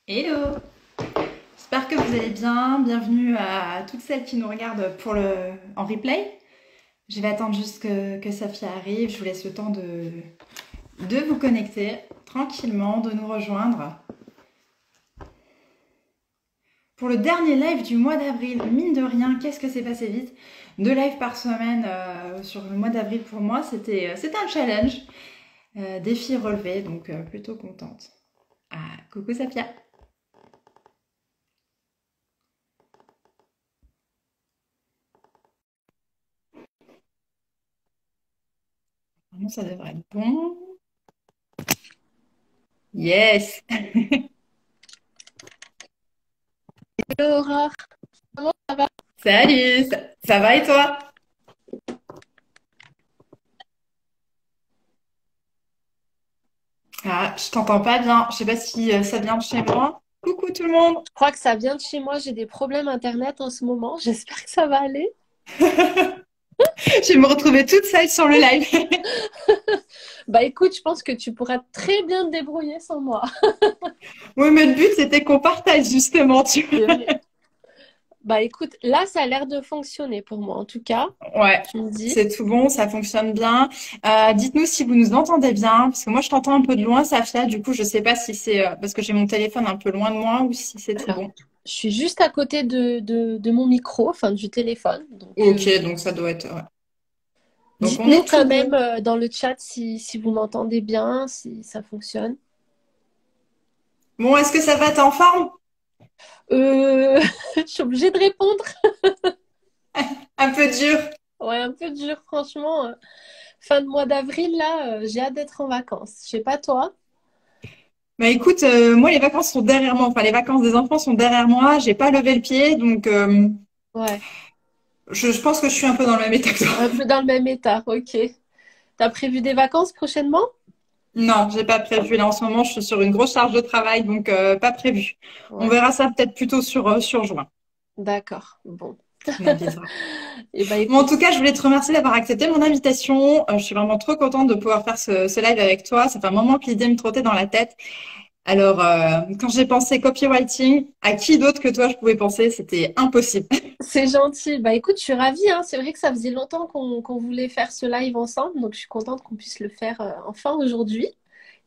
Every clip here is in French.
Hello! J'espère que vous allez bien. Bienvenue à toutes celles qui nous regardent en replay. Je vais attendre juste que Safia arrive. Je vous laisse le temps de vous connecter tranquillement, de nous rejoindre. Pour le dernier live du mois d'avril, mine de rien, qu'est-ce que c'est passé vite? 2 lives par semaine sur le mois d'avril pour moi, c'était un challenge. Défi relevé, donc plutôt contente. Ah, coucou Safia! Normalement, ça devrait être bon. Yes! Laura, comment ça va? Salut, ça va et toi? Ah, je t'entends pas bien. Je sais pas si ça vient de chez moi. Coucou tout le monde. Je crois que ça vient de chez moi. J'ai des problèmes internet en ce moment. J'espère que ça va aller. Je vais me retrouver toute seule sur le live. Bah écoute, je pense que tu pourras très bien te débrouiller sans moi. Oui, mais le but c'était qu'on partage justement, tu C'est vois. vrai. Bah écoute, là, ça a l'air de fonctionner pour moi. En tout cas, Ouais, tu me dis. c'est tout bon, ça fonctionne bien. Dites-nous si vous nous entendez bien, parce que moi je t'entends un peu de loin, Safia. Du coup, je sais pas si c'est parce que j'ai mon téléphone un peu loin de moi ou si c'est tout Alors, bon. je suis juste à côté de mon micro, enfin du téléphone. Donc, Ok, donc ça doit être. Ouais. Donc on dites-nous est quand tout même bon. dans le chat si vous m'entendez bien, si ça fonctionne. Bon, est-ce que ça va? T'es en forme? Je suis obligée de répondre. Un peu dur. Ouais, un peu dur, franchement. Fin de mois d'avril, là, j'ai hâte d'être en vacances. Je sais pas toi. Bah écoute, moi les vacances sont derrière moi, enfin les vacances des enfants sont derrière moi, j'ai pas levé le pied, donc Ouais, je pense que je suis un peu dans le même état que toi. un peu dans le même état, ok. T'as prévu des vacances prochainement? Non, j'ai pas prévu. Là en ce moment, je suis sur une grosse charge de travail, donc pas prévu. On Ouais, verra ça peut-être plutôt sur juin. d'accord. Bon. On avisera. Et bah Bon, en écoute, tout cas, je voulais te remercier d'avoir accepté mon invitation. Je suis vraiment trop contente de pouvoir faire ce live avec toi. Ça fait un moment que l'idée me trottait dans la tête. Alors, quand j'ai pensé copywriting, à qui d'autre que toi je pouvais penser? C'était impossible. c'est gentil. Bah écoute, je suis ravie, hein. C'est vrai que ça faisait longtemps qu'on voulait faire ce live ensemble, donc je suis contente qu'on puisse le faire enfin aujourd'hui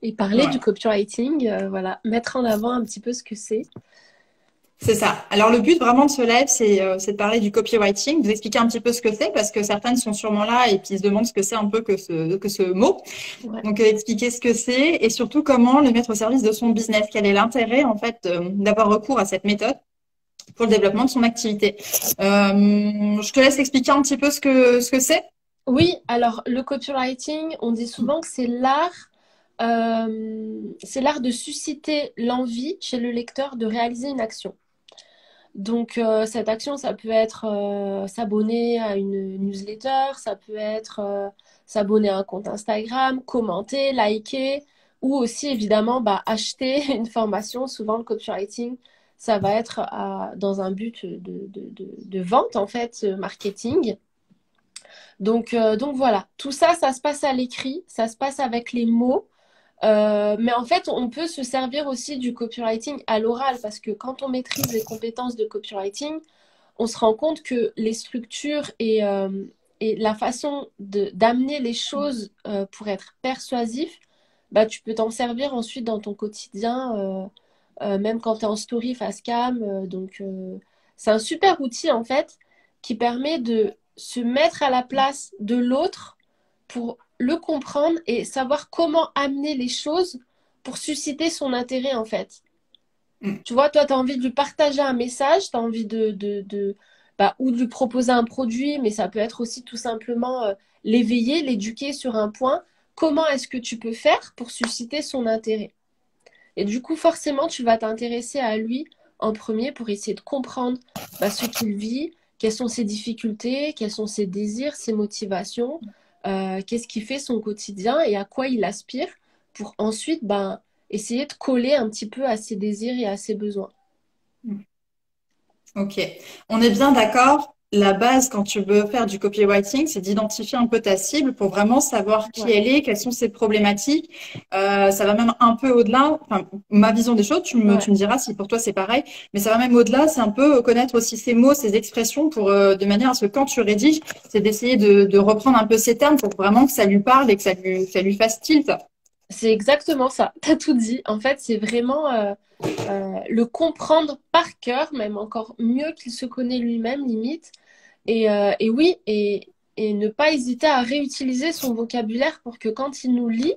et parler du Ouais. copywriting, voilà, mettre en avant un petit peu ce que c'est. C'est ça. Alors le but vraiment de ce live, c'est de parler du copywriting, de vous expliquer un petit peu ce que c'est, parce que certaines sont sûrement là et puis se demandent ce que c'est un peu que ce mot. Ouais. Donc expliquer ce que c'est et surtout comment le mettre au service de son business. Quel est l'intérêt en fait d'avoir recours à cette méthode pour le développement de son activité. Je te laisse expliquer un petit peu ce que c'est. Oui, alors le copywriting, on dit souvent que c'est l'art de susciter l'envie chez le lecteur de réaliser une action. Donc cette action, ça peut être s'abonner à une newsletter, ça peut être s'abonner à un compte Instagram, commenter, liker, ou aussi évidemment bah, acheter une formation. Souvent le copywriting, ça va être dans un but de vente en fait, marketing. Donc voilà, tout ça, ça se passe à l'écrit, ça se passe avec les mots. Mais en fait, on peut se servir aussi du copywriting à l'oral parce que quand on maîtrise les compétences de copywriting, on se rend compte que les structures et la façon d'amener les choses pour être persuasif, bah, tu peux t'en servir ensuite dans ton quotidien, même quand tu es en story face cam. C'est un super outil en fait qui permet de se mettre à la place de l'autre pour le comprendre et savoir comment amener les choses pour susciter son intérêt en fait. Mm. Tu vois, toi, tu as envie de lui partager un message, tu as envie bah, ou de lui proposer un produit, mais ça peut être aussi tout simplement l'éveiller, l'éduquer sur un point. Comment est-ce que tu peux faire pour susciter son intérêt? Et du coup, forcément, tu vas t'intéresser à lui en premier pour essayer de comprendre bah, ce qu'il vit, quelles sont ses difficultés, quels sont ses désirs, ses motivations, qu'est-ce qui fait son quotidien et à quoi il aspire pour ensuite ben, essayer de coller un petit peu à ses désirs et à ses besoins. Ok, on est bien d'accord. la base quand tu veux faire du copywriting, c'est d'identifier un peu ta cible pour vraiment savoir qui Ouais, elle est, quelles sont ses problématiques. Ça va même un peu au-delà. Enfin, ma vision des choses, ouais. tu me diras si pour toi c'est pareil, mais ça va même au-delà. C'est un peu connaître aussi ses mots, ses expressions pour de manière à ce que quand tu rédiges, c'est d'essayer de reprendre un peu ces termes pour vraiment que ça lui parle et que ça lui fasse tilt. C'est exactement ça. T'as tout dit. En fait, c'est vraiment le comprendre par cœur, même encore mieux qu'il se connaît lui-même, limite. Et oui, et ne pas hésiter à réutiliser son vocabulaire pour que quand il nous lit,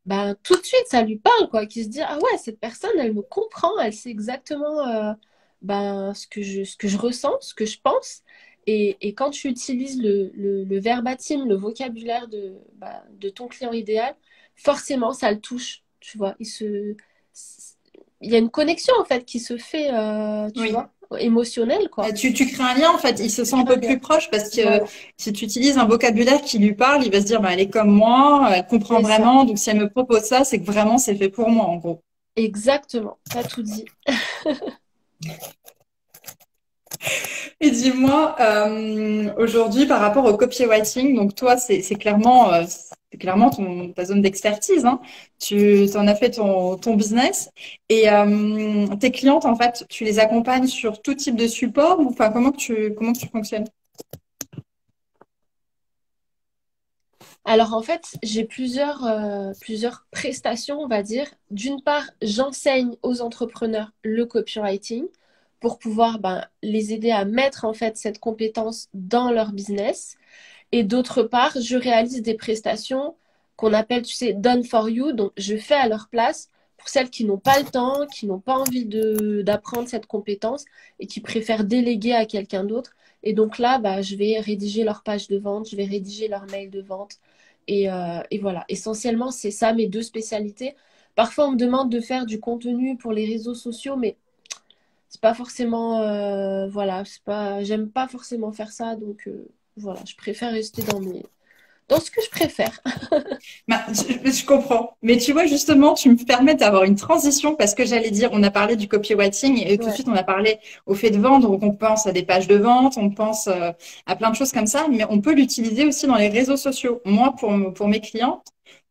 ben, tout de suite, ça lui parle, quoi. Qu'il se dit, ah ouais, cette personne, elle me comprend, elle sait exactement ben, ce que je ressens, ce que je pense. Et quand tu utilises le verbatim, le vocabulaire bah, de ton client idéal, forcément, ça le touche, tu vois. Il y a une connexion, en fait, qui se fait, tu Oui. vois, émotionnelle, quoi. Tu crées un lien en fait, il se Tu sent un crées un peu lien. plus proche parce que Voilà, si tu utilises un vocabulaire qui lui parle, il va se dire bah, elle est comme moi, elle comprend c'est ça. vraiment, donc si elle me propose ça, c'est que vraiment c'est fait pour moi en gros. Exactement, t'as tout dit. Et dis-moi, aujourd'hui par rapport au copywriting, donc toi c'est clairement ta zone d'expertise, hein. Tu en as fait ton business et tes clientes en fait, tu les accompagnes sur tout type de support ou enfin comment que tu fonctionnes? Alors en fait, j'ai plusieurs prestations, on va dire. D'une part, j'enseigne aux entrepreneurs le copywriting pour pouvoir ben, les aider à mettre en fait cette compétence dans leur business. Et d'autre part, je réalise des prestations qu'on appelle, tu sais, done for you. Donc je fais à leur place pour celles qui n'ont pas le temps, qui n'ont pas envie d'apprendre cette compétence et qui préfèrent déléguer à quelqu'un d'autre. Et donc là, bah, je vais rédiger leur page de vente, je vais rédiger leur mail de vente. Et voilà, essentiellement, c'est ça mes deux spécialités. Parfois, on me demande de faire du contenu pour les réseaux sociaux, mais c'est pas forcément, voilà, c'est pas, j'aime pas forcément faire ça, donc voilà, je préfère rester dans ce que je préfère. Bah, je comprends. Mais tu vois, justement, tu me permets d'avoir une transition parce que j'allais dire, on a parlé du copywriting et tout de Ouais, suite, on a parlé au fait de vendre. Donc, on pense à des pages de vente, on pense à plein de choses comme ça, mais on peut l'utiliser aussi dans les réseaux sociaux. Moi, pour mes clients,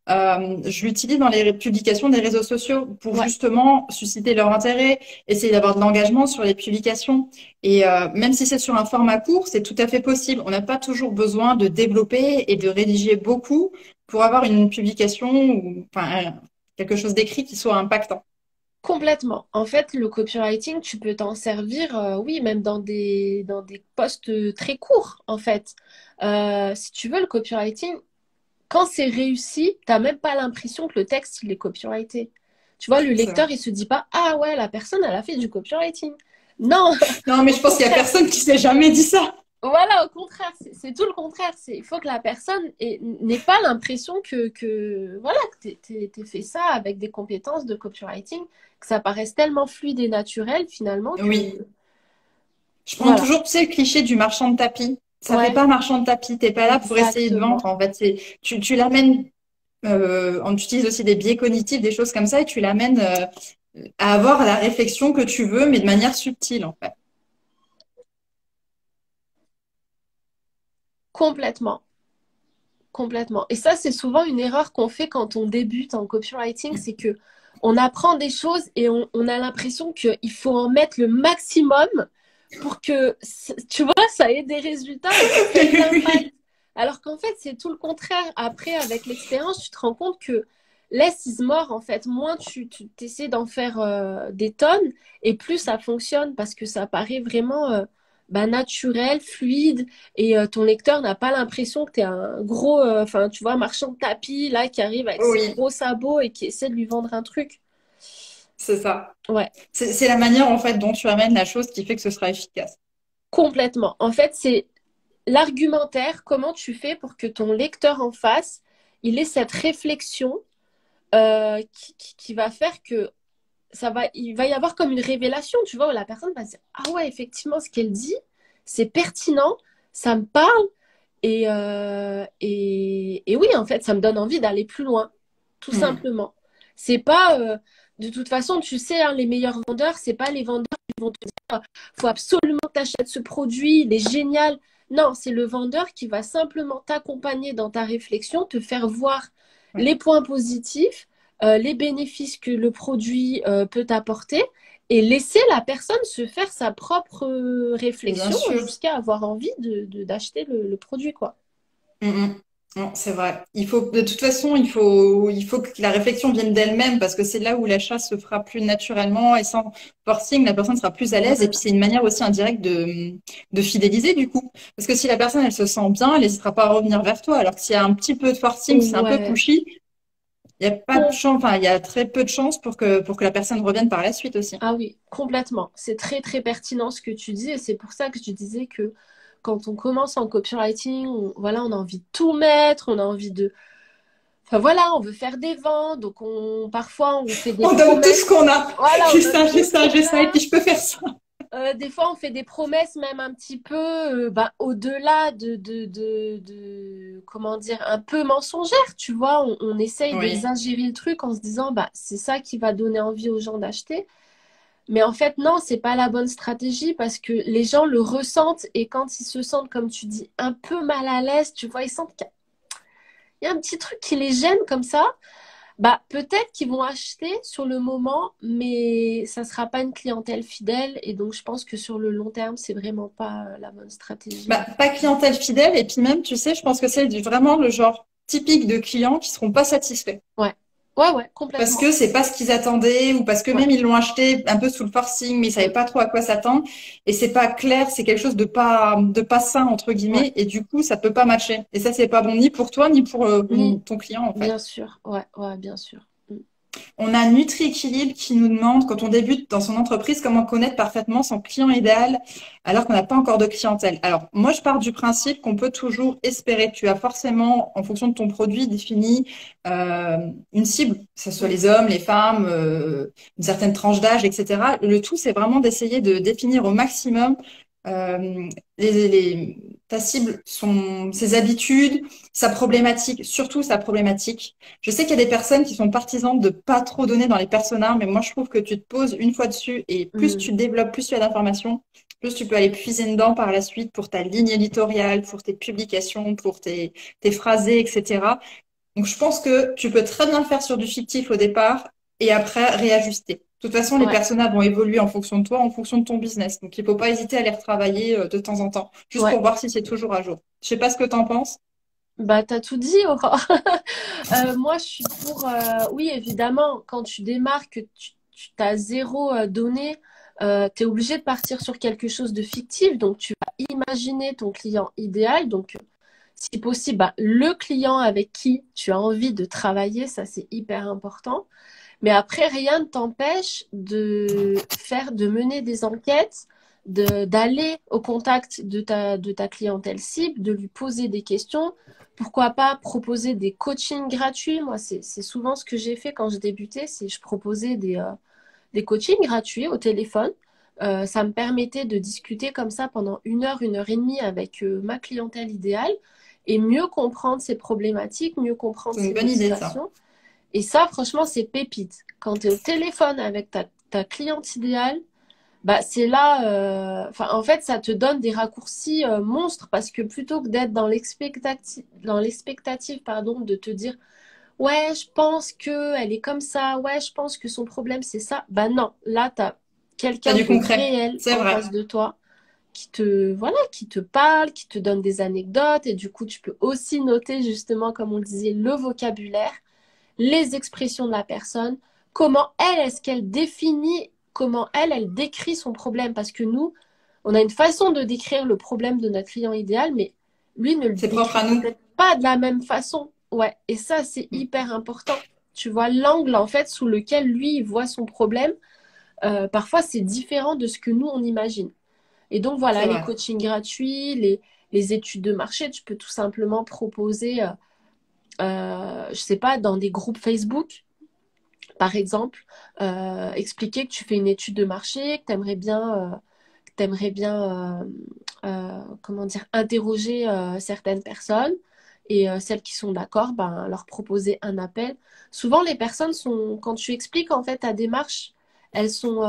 je l'utilise dans les publications des réseaux sociaux pour ouais, justement susciter leur intérêt, essayer d'avoir de l'engagement sur les publications. Et même si c'est sur un format court, c'est tout à fait possible. On n'a pas toujours besoin de développer et de rédiger beaucoup pour avoir une publication ou enfin quelque chose d'écrit qui soit impactant. complètement. En fait, le copywriting, tu peux t'en servir, oui, même dans des posts très courts, en fait. Si tu veux, le copywriting, quand c'est réussi, t'as même pas l'impression que le texte, il est copyrighté. Tu vois, le C'est vrai. lecteur, il se dit pas, ah ouais, la personne, elle a fait du copywriting. Non, Non, mais au je pense qu'il y a contraire. personne qui s'est jamais dit ça. Voilà, au contraire, c'est tout le contraire. Il faut que la personne n'ait pas l'impression voilà, que t'aies fait ça avec des compétences de copywriting, que ça paraisse tellement fluide et naturel finalement Oui. que, Je prends voilà. toujours, tu sais, le cliché du marchand de tapis. Ça fait Ouais, pas marchand de tapis. T'es pas là pour essayer de vendre. exactement. En fait, tu l'amènes. On utilise aussi des biais cognitifs, des choses comme ça, et tu l'amènes à avoir la réflexion que tu veux, mais de manière subtile, en fait. Complètement. Complètement. Et ça, c'est souvent une erreur qu'on fait quand on débute en copywriting, c'est que on apprend des choses et on a l'impression qu'il faut en mettre le maximum pour que, tu vois, ça ait des résultats et que ça ait de l'impact. Oui. Alors qu'en fait, c'est tout le contraire. Après, avec l'expérience, tu te rends compte que less is more, en fait. Moins tu essaies d'en faire des tonnes et plus ça fonctionne parce que ça paraît vraiment bah, naturel, fluide et ton lecteur n'a pas l'impression que tu es un gros, enfin, tu vois, marchand de tapis là qui arrive avec ses Oui, gros sabots et qui essaie de lui vendre un truc. c'est ça. Ouais, C'est la manière, en fait, dont tu amènes la chose qui fait que ce sera efficace. complètement. En fait, c'est l'argumentaire, comment tu fais pour que ton lecteur en face, il ait cette réflexion qui va faire que il va y avoir comme une révélation, tu vois, où la personne va se dire, ah ouais, effectivement, ce qu'elle dit, c'est pertinent, ça me parle, et oui, en fait, ça me donne envie d'aller plus loin, tout Hmm. simplement. C'est pas, de toute façon, tu sais, hein, les meilleurs vendeurs, c'est pas les vendeurs vont te dire, faut absolument que tu achètes ce produit, il est génial. Non, c'est le vendeur qui va simplement t'accompagner dans ta réflexion, te faire voir Ouais. les points positifs, les bénéfices que le produit peut t'apporter et laisser la personne se faire sa propre Bien réflexion sûr. jusqu'à avoir envie d'acheter le produit, quoi. Mm, mm. Non, c'est vrai. De toute façon, il faut que la réflexion vienne d'elle-même parce que c'est là où l'achat se fera plus naturellement et sans forcing, la personne sera plus à l'aise. Et puis, Voilà. c'est une manière aussi indirecte de fidéliser du coup. Parce que si la personne, elle se sent bien, elle n'hésitera pas à revenir vers toi. Alors que s'il y a un petit peu de forcing, c'est un peu Ouais. pushy, il y a pas de chance, enfin, il y a très peu de chances pour que la personne revienne par la suite aussi. Ah oui, complètement. C'est très très pertinent ce que tu dis et c'est pour ça que je disais que quand on commence en copywriting, voilà, on a envie de tout mettre, on a envie de... Enfin voilà, on veut faire des ventes, donc parfois on fait des On donne tout ce promesses. qu'on a. Voilà, on J'ai donne ça, tout j'ai ce ça, qu'on j'ai ça, et a. puis je peux faire ça. Des fois, on fait des promesses même un petit peu au-delà comment dire, un peu mensongères, tu vois. On essaye Oui. d'exagérer le truc en se disant, bah, c'est ça qui va donner envie aux gens d'acheter. Mais en fait, non, c'est pas la bonne stratégie parce que les gens le ressentent et quand ils se sentent, comme tu dis, un peu mal à l'aise, tu vois, ils sentent qu'il y a un petit truc qui les gêne comme ça, bah peut-être qu'ils vont acheter sur le moment, mais ça sera pas une clientèle fidèle et donc je pense que sur le long terme, c'est vraiment pas la bonne stratégie. Bah, pas clientèle fidèle, et puis même, tu sais, je pense que c'est vraiment le genre typique de clients qui seront pas satisfaits. Ouais, ouais, ouais, Parce complètement. que c'est pas ce qu'ils attendaient, ou parce que Ouais. même ils l'ont acheté un peu sous le forcing, mais ils savaient Mm. pas trop à quoi s'attendre, et c'est pas clair, c'est quelque chose de pas sain, entre Ouais. guillemets, et du coup, ça peut pas matcher. Et ça, c'est pas bon ni pour toi, ni pour Ni, ton client, en fait. bien sûr. Ouais, ouais, bien sûr. Mm. On a NutriEquilibre qui nous demande, quand on débute dans son entreprise, comment connaître parfaitement son client idéal alors qu'on n'a pas encore de clientèle. Alors, moi, je pars du principe qu'on peut toujours espérer. Tu as forcément, en fonction de ton produit, défini euh, une cible, que ce soit Mm. les hommes, les femmes, une certaine tranche d'âge, etc. Le tout, c'est vraiment d'essayer de définir au maximum euh, ta cible, ses habitudes, sa problématique, surtout sa problématique. Je sais qu'il y a des personnes qui sont partisanes de pas trop donner dans les personas, mais moi je trouve que tu te poses une fois dessus et plus Mm. tu développes, plus tu as d'informations, plus tu peux aller puiser dedans par la suite pour ta ligne éditoriale, pour tes publications, pour tes phrasés, etc. Donc je pense que tu peux très bien le faire sur du fictif au départ et après réajuster. De toute façon, les Ouais, personas vont évoluer en fonction de toi, en fonction de ton business. Donc il faut pas hésiter à les retravailler de temps en temps, juste ouais. pour voir si c'est toujours à jour. Je sais pas ce que tu en penses. Bah, t'as tout dit, Aurore. Moi, je suis pour, oui, évidemment, quand tu démarres, que tu t'as zéro donné, tu es obligé de partir sur quelque chose de fictif. Donc, tu vas imaginer ton client idéal. Donc, si possible, bah, le client avec qui tu as envie de travailler, ça, c'est hyper important. Mais après, rien ne t'empêche de mener des enquêtes, d'aller au contact de ta clientèle cible, de lui poser des questions. Pourquoi pas proposer des coachings gratuits? Moi, c'est souvent ce que j'ai fait quand je débutais, c'est je proposais des coachings gratuits au téléphone. Ça me permettait de discuter comme ça pendant une heure et demie avec ma clientèle idéale et mieux comprendre ses problématiques, mieux comprendre C'est une ses bonne idée, ça. motivations. Et ça, franchement, c'est pépite. Quand tu es au téléphone avec ta cliente idéale, bah, c'est là, enfin, en fait, ça te donne des raccourcis monstres parce que plutôt que d'être dans l'expectative, pardon, de te dire, ouais, je pense que elle est comme ça, ouais, je pense que son problème, c'est ça. Bah non, là, tu as T'as quelqu'un du de concret. réel C'est en vrai. face de toi voilà, qui te parle, qui te donne des anecdotes et du coup, tu peux aussi noter justement, comme on le disait, le vocabulaire les expressions de la personne, comment elle, est-ce qu'elle définit, comment elle décrit son problème. Parce que nous, on a une façon de décrire le problème de notre client idéal, mais lui ne le C'est propre décrit à nous. peut-être pas de la même façon. Ouais, et ça, c'est Mm. hyper important. Tu vois, l'angle, en fait, sous lequel lui, il voit son problème, parfois, c'est différent de ce que nous, on imagine. Et donc, voilà, C'est les vrai. coachings gratuits, les études de marché, tu peux tout simplement proposer, je sais pas, dans des groupes Facebook, par exemple, expliquer que tu fais une étude de marché, que t'aimerais bien comment dire, interroger certaines personnes et celles qui sont d'accord, ben, leur proposer un appel. Souvent, les personnes sont, quand tu expliques en fait ta démarche, elles sont,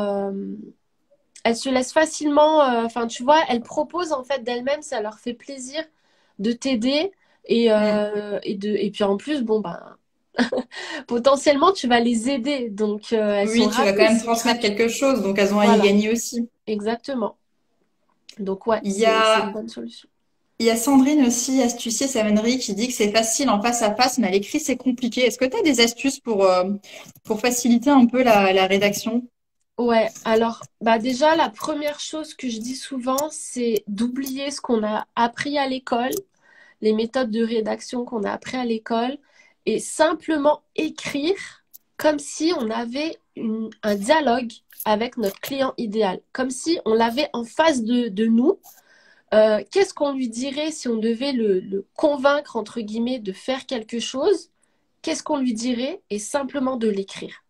elles se laissent facilement, enfin, tu vois, elles proposent en fait d'elles-mêmes, ça leur fait plaisir de t'aider Mm. et puis en plus, bon, ben, potentiellement, tu vas les aider. Donc, elles sont Oui, tu vas quand ravies même si tu... transmettre quelque chose, donc elles ont à y Voilà, gagner aussi. exactement. Donc, ouais, Il y c'est une a, bonne solution. il y a Sandrine aussi, astucier Savonnerie, qui dit que c'est facile en face à face, mais à l'écrit, c'est compliqué. Est-ce que tu as des astuces pour faciliter un peu la rédaction? Ouais, alors bah déjà la première chose que je dis souvent, c'est d'oublier ce qu'on a appris à l'école, les méthodes de rédaction qu'on a appris à l'école, et simplement écrire comme si on avait un dialogue avec notre client idéal, comme si on l'avait en face de nous. Qu'est-ce qu'on lui dirait si on devait le convaincre, entre guillemets, de faire quelque chose? Qu'est-ce qu'on lui dirait? Et simplement de l'écrire.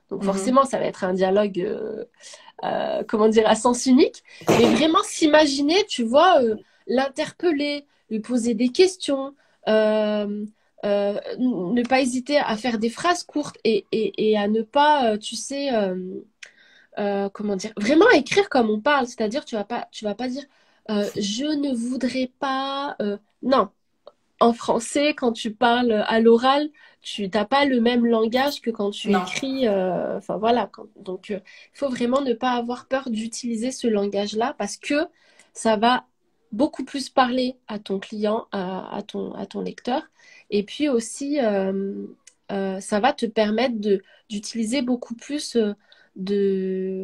Donc Mhm. forcément, ça va être un dialogue comment dire, à sens unique, mais vraiment s'imaginer, tu vois, l'interpeller, lui poser des questions, ne pas hésiter à faire des phrases courtes et à ne pas, tu sais, comment dire, vraiment écrire comme on parle, c'est-à-dire tu vas pas dire je ne voudrais pas, non, en français, quand tu parles à l'oral, tu n'as pas le même langage que quand tu Non. écris. Enfin voilà. Donc, il faut vraiment ne pas avoir peur d'utiliser ce langage-là parce que ça va beaucoup plus parler à ton client, à ton lecteur. Et puis aussi, ça va te permettre d'utiliser beaucoup plus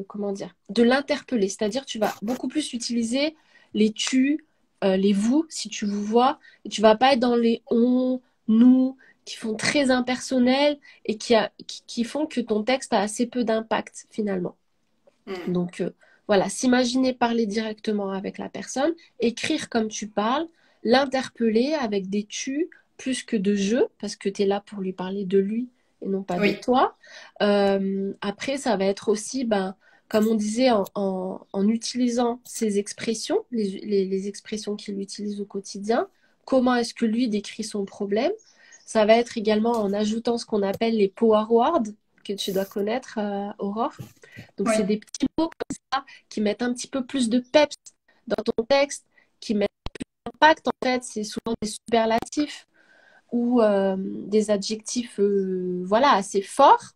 comment dire, de l'interpeller. C'est-à-dire, tu vas beaucoup plus utiliser les tu, les vous, si tu vous vois et tu vas pas être dans les on, nous, qui font très impersonnels et qui font que ton texte a assez peu d'impact finalement. Mm. Donc voilà, s'imaginer parler directement avec la personne, écrire comme tu parles, l'interpeller avec des tu plus que de je, parce que tu es là pour lui parler de lui et non pas de Oui. toi. Après, ça va être aussi, ben, comme on disait, en utilisant ses expressions, les expressions qu'il utilise au quotidien, comment est-ce que lui décrit son problème. Ça va être également en ajoutant ce qu'on appelle les power words, que tu dois connaître, Aurore. Donc, Oui. c'est des petits mots comme ça qui mettent un petit peu plus de peps dans ton texte, qui mettent impact. En fait, c'est souvent des superlatifs ou des adjectifs voilà, assez forts.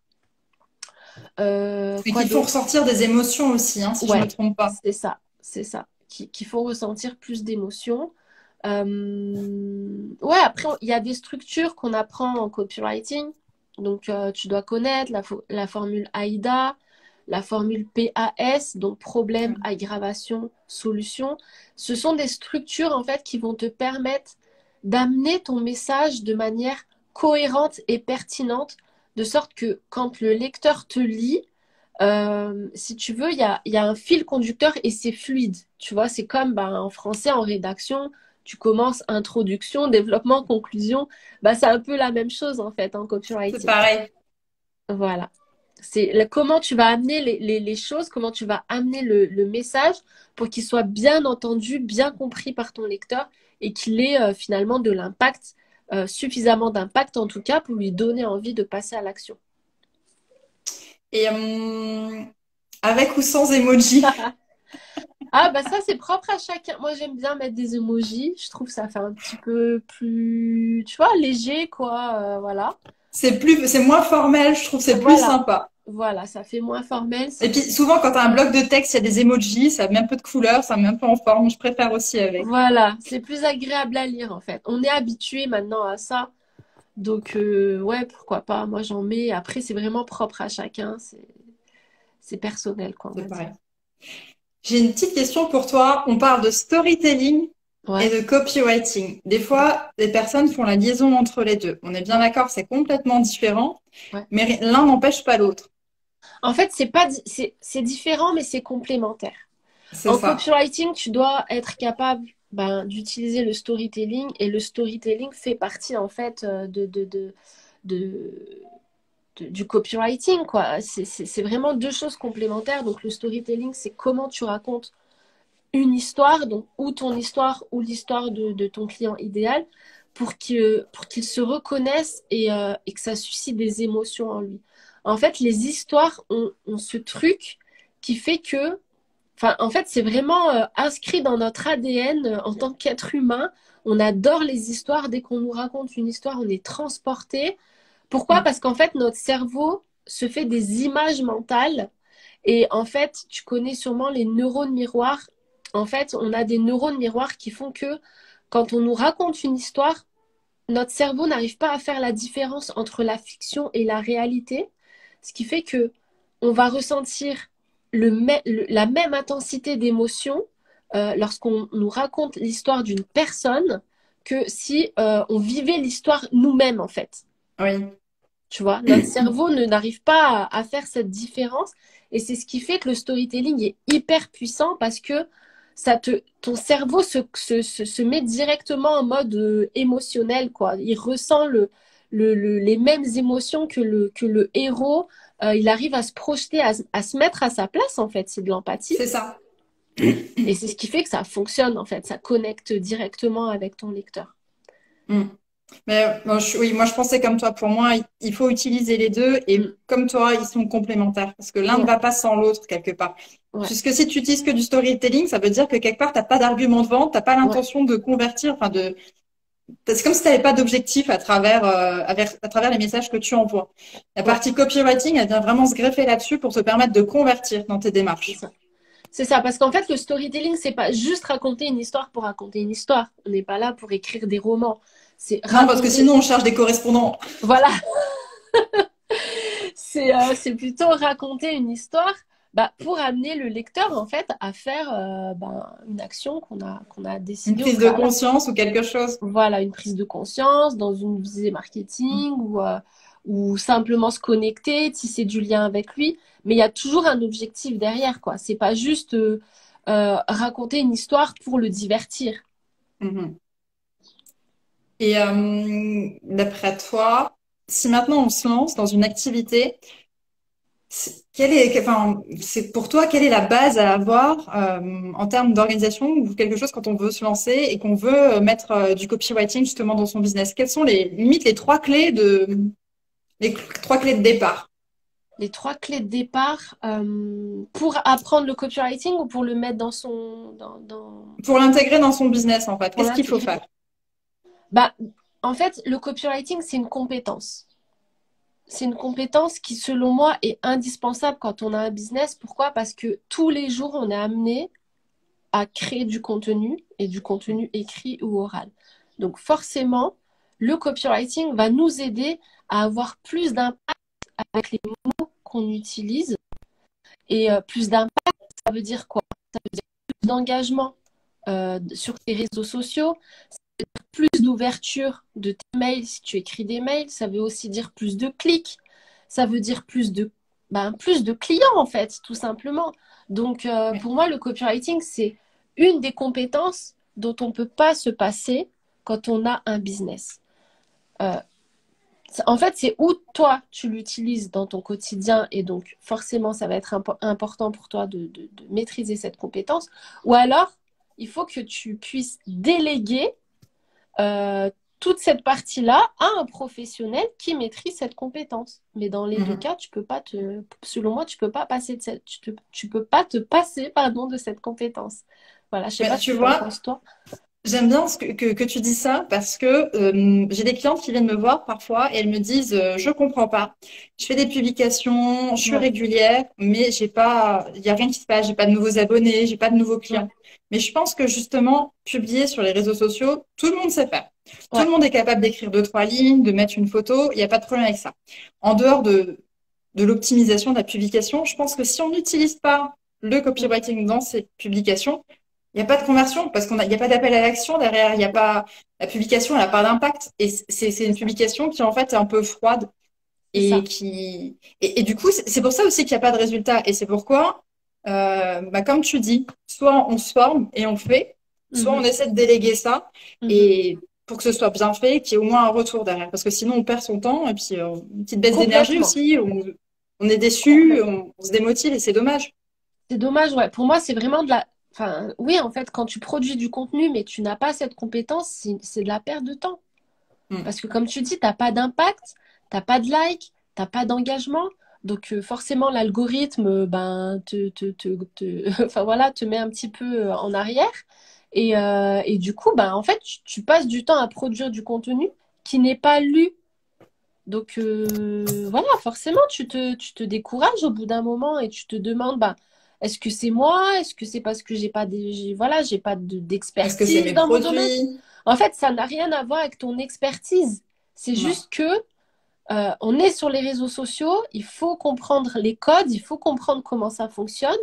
Et Quoi qu'il faut d'autre? ressortir des émotions aussi, hein, si je me Ouais, trompe pas. c'est ça, c'est ça. Qui font ressentir plus d'émotions. Ouais, après, il y a des structures qu'on apprend en copywriting. Donc, tu dois connaître la formule AIDA, la formule PAS, donc problème, Mm. aggravation, solution. Ce sont des structures, en fait, qui vont te permettre d'amener ton message de manière cohérente et pertinente, de sorte que quand le lecteur te lit, si tu veux, il y a un fil conducteur et c'est fluide. Tu vois, c'est comme ben, en français, en rédaction, tu commences introduction, développement, conclusion. Bah, c'est un peu la même chose en fait en C'est copywriting. pareil. Voilà. C'est comment tu vas amener les choses, comment tu vas amener le message pour qu'il soit bien entendu, bien compris par ton lecteur et qu'il ait finalement de l'impact, suffisamment d'impact en tout cas pour lui donner envie de passer à l'action. Et avec ou sans emoji? Ah bah ça c'est propre à chacun. Moi j'aime bien mettre des emojis. Je trouve que ça fait un petit peu plus, tu vois, léger quoi. Voilà. C'est moins formel, je trouve, c'est plus Voilà. sympa. Voilà, ça fait moins formel. Et puis souvent, quand tu as un bloc de texte, il y a des emojis, ça met un peu de couleur, ça met un peu en forme. Je préfère aussi avec. Voilà, c'est plus agréable à lire en fait. On est habitué maintenant à ça. Donc ouais, pourquoi pas. Moi j'en mets. Après c'est vraiment propre à chacun. C'est personnel quoi, on C'est va dire. pareil. J'ai une petite question pour toi. On parle de storytelling et Ouais, de copywriting. Des fois, les personnes font la liaison entre les deux. On est bien ouais, d'accord, c'est complètement différent, ouais. mais l'un n'empêche pas l'autre. En fait, c'est pas di- c'est différent, mais c'est complémentaire. C'est En ça. copywriting, tu dois être capable ben, d'utiliser le storytelling et le storytelling fait partie en fait de- du copywriting quoi. C'est vraiment deux choses complémentaires. Donc le storytelling, c'est comment tu racontes une histoire, donc ou ton histoire ou l'histoire de ton client idéal pour qu'il se reconnaisse et que ça suscite des émotions en lui. En fait, les histoires ont ce truc qui fait que enfin, en fait, c'est vraiment inscrit dans notre ADN en tant qu'être humain. On adore les histoires. Dès qu'on nous raconte une histoire, on est transporté. Pourquoi? Mm. Parce qu'en fait, notre cerveau se fait des images mentales. Et en fait, tu connais sûrement les neurones miroirs. En fait, on a des neurones miroirs qui font que quand on nous raconte une histoire, notre cerveau n'arrive pas à faire la différence entre la fiction et la réalité, ce qui fait que on va ressentir la même intensité d'émotion lorsqu'on nous raconte l'histoire d'une personne que si on vivait l'histoire nous-mêmes, en fait. Oui. Tu vois, notre cerveau n'arrive pas à faire cette différence et c'est ce qui fait que le storytelling est hyper puissant parce que ton cerveau se met directement en mode émotionnel, quoi. Il ressent les mêmes émotions que le héros. Il arrive à se projeter, à se mettre à sa place, en fait. C'est de l'empathie. C'est ça. Et c'est ce qui fait que ça fonctionne, en fait. Ça connecte directement avec ton lecteur. Mm. Mais bon, oui, moi je pensais comme toi. Pour moi, il faut utiliser les deux et Mm. comme toi, ils sont complémentaires parce que l'un ne Ouais, va pas sans l'autre quelque part. ouais, Puisque si tu utilises que du storytelling, ça veut dire que quelque part, t'as pas d'argument de vente, t'as pas ouais, l'intention de convertir, c'est comme si tu n'avais pas d'objectif à travers les messages que tu envoies. La ouais. partie copywriting, elle vient vraiment se greffer là-dessus pour te permettre de convertir dans tes C'est démarches. ça. C'est ça, parce qu'en fait, le storytelling, c'est pas juste raconter une histoire pour raconter une histoire. On n'est pas là pour écrire des romans. C'est Non, parce que raconter. sinon, on cherche des correspondants. Voilà, c'est plutôt raconter une histoire bah, pour amener le lecteur, en fait, à faire une action qu'on a Une décidée au prise de préalable. conscience ou quelque chose. Voilà, une prise de conscience dans une visée marketing ou simplement se connecter, tisser du lien avec lui. Mais il y a toujours un objectif derrière, quoi. C'est pas juste raconter une histoire pour le divertir. Mhm. Et d'après toi, si maintenant on se lance dans une activité, c'est pour toi, quelle est la base à avoir en termes d'organisation ou quelque chose quand on veut se lancer et qu'on veut mettre du copywriting justement dans son business? Quelles sont les limites, les trois clés de départ Les trois clés de départ pour apprendre le copywriting ou pour le mettre dans pour l'intégrer dans son business en fait? pour Qu'est-ce qu'il faut l'intégrer. faire? Bah, en fait, le copywriting, c'est une compétence. C'est une compétence qui, selon moi, est indispensable quand on a un business. Pourquoi? Parce que tous les jours, on est amené à créer du contenu et du contenu écrit ou oral. Donc forcément, le copywriting va nous aider à avoir plus d'impact avec les mots qu'on utilise. Et plus d'impact, ça veut dire quoi? Ça veut dire plus d'engagement sur tes réseaux sociaux, plus d'ouverture de tes mails si tu écris des mails. Ça veut aussi dire plus de clics. Ça veut dire plus de clients, en fait, tout simplement. Donc, Oui. pour moi, le copywriting, c'est une des compétences dont on ne peut pas se passer quand on a un business. Euh, En fait, c'est où toi, tu l'utilises dans ton quotidien et donc forcément, ça va être important pour toi de maîtriser cette compétence. Ou alors, il faut que tu puisses déléguer euh, toute cette partie-là à un professionnel qui maîtrise cette compétence. Mais dans les deux Mhm. cas, selon moi, tu peux pas passer tu peux pas te passer, pardon, de cette compétence. Voilà, je sais Mais pas ce tu que tu en vois, penses, toi. j'aime bien que tu dis ça parce que j'ai des clientes qui viennent me voir parfois et elles me disent je comprends pas. Je fais des publications, je suis Ouais, régulière, mais j'ai pas, il y a rien qui se passe, j'ai pas de nouveaux abonnés, j'ai pas de nouveaux ouais, clients. Mais je pense que justement, publier sur les réseaux sociaux, tout le monde sait faire. Tout ouais. le monde est capable d'écrire deux, trois lignes, de mettre une photo, il n'y a pas de problème avec ça. En dehors de l'optimisation de la publication, je pense que si on n'utilise pas le Mm. copywriting dans ces publications, il n'y a pas de conversion parce il n'y a pas d'appel à l'action derrière. Il y a pas, la publication, elle n'a pas d'impact. Et c'est C'est une ça, publication qui, en fait, est un peu froide c'est et ça. et du coup, c'est pour ça aussi qu'il n'y a pas de résultat. Et c'est pourquoi, comme tu dis, soit on se forme et on fait, soit on Mhm, essaie de déléguer ça mhm. et pour que ce soit bien fait, qu'il y ait au moins un retour derrière. Parce que sinon, on perd son temps et puis, une petite baisse d'énergie Complètement, aussi. On est déçu, complètement. on se démotive et c'est dommage. C'est dommage, ouais. Pour moi, c'est vraiment de la... Enfin, oui, en fait, quand tu produis du contenu, mais tu n'as pas cette compétence, c'est de la perte de temps. Mm. Parce que comme tu dis, tu n'as pas d'impact, tu n'as pas de like, tu n'as pas d'engagement. Donc forcément, l'algorithme ben, enfin, voilà, te met un petit peu en arrière. Et du coup, ben, en fait, tu passes du temps à produire du contenu qui n'est pas lu. Donc voilà, forcément, tu te décourages au bout d'un moment et tu te demandes, bah, est-ce que c'est moi? Est-ce que c'est parce que voilà, j'ai pas Est-ce que c'est d'expertise mes dans mon domaine? produits? En fait, ça n'a rien à voir avec ton expertise. C'est Non. juste que on est sur les réseaux sociaux, il faut comprendre les codes, il faut comprendre comment ça fonctionne.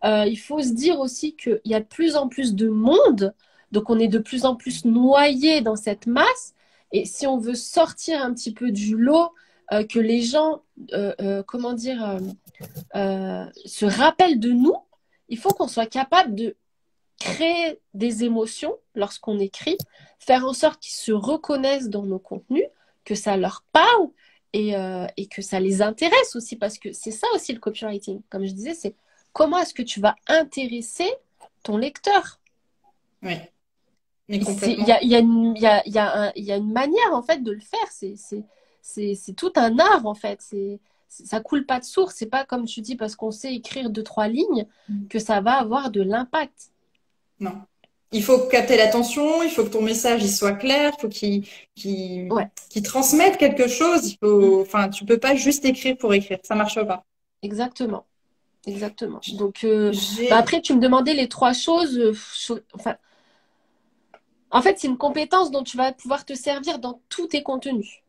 Il faut se dire aussi qu'il y a de plus en plus de monde, donc on est de plus en plus noyé dans cette masse. Et si on veut sortir un petit peu du lot, que les gens, comment dire, se rappellent de nous, il faut qu'on soit capable de créer des émotions lorsqu'on écrit, faire en sorte qu'ils se reconnaissent dans nos contenus, que ça leur parle et que ça les intéresse aussi, parce que c'est ça aussi le copywriting. Comme je disais, c'est comment est-ce que tu vas intéresser ton lecteur. Oui, mais Il y complètement. a, il y a une, il y a une manière en fait de le faire. C'est tout un art en fait. Ça coule pas de source. C'est pas comme tu dis parce qu'on sait écrire deux, trois lignes que ça va avoir de l'impact. Non. Il faut capter l'attention, il faut que ton message il soit clair, il faut Ouais. qu'il transmette quelque chose. Enfin, tu peux pas juste écrire pour écrire, ça marche pas. Exactement, exactement. Donc, bah J'ai, après, tu me demandais les trois choses. Enfin, en fait, c'est une compétence dont tu vas pouvoir te servir dans tous tes contenus,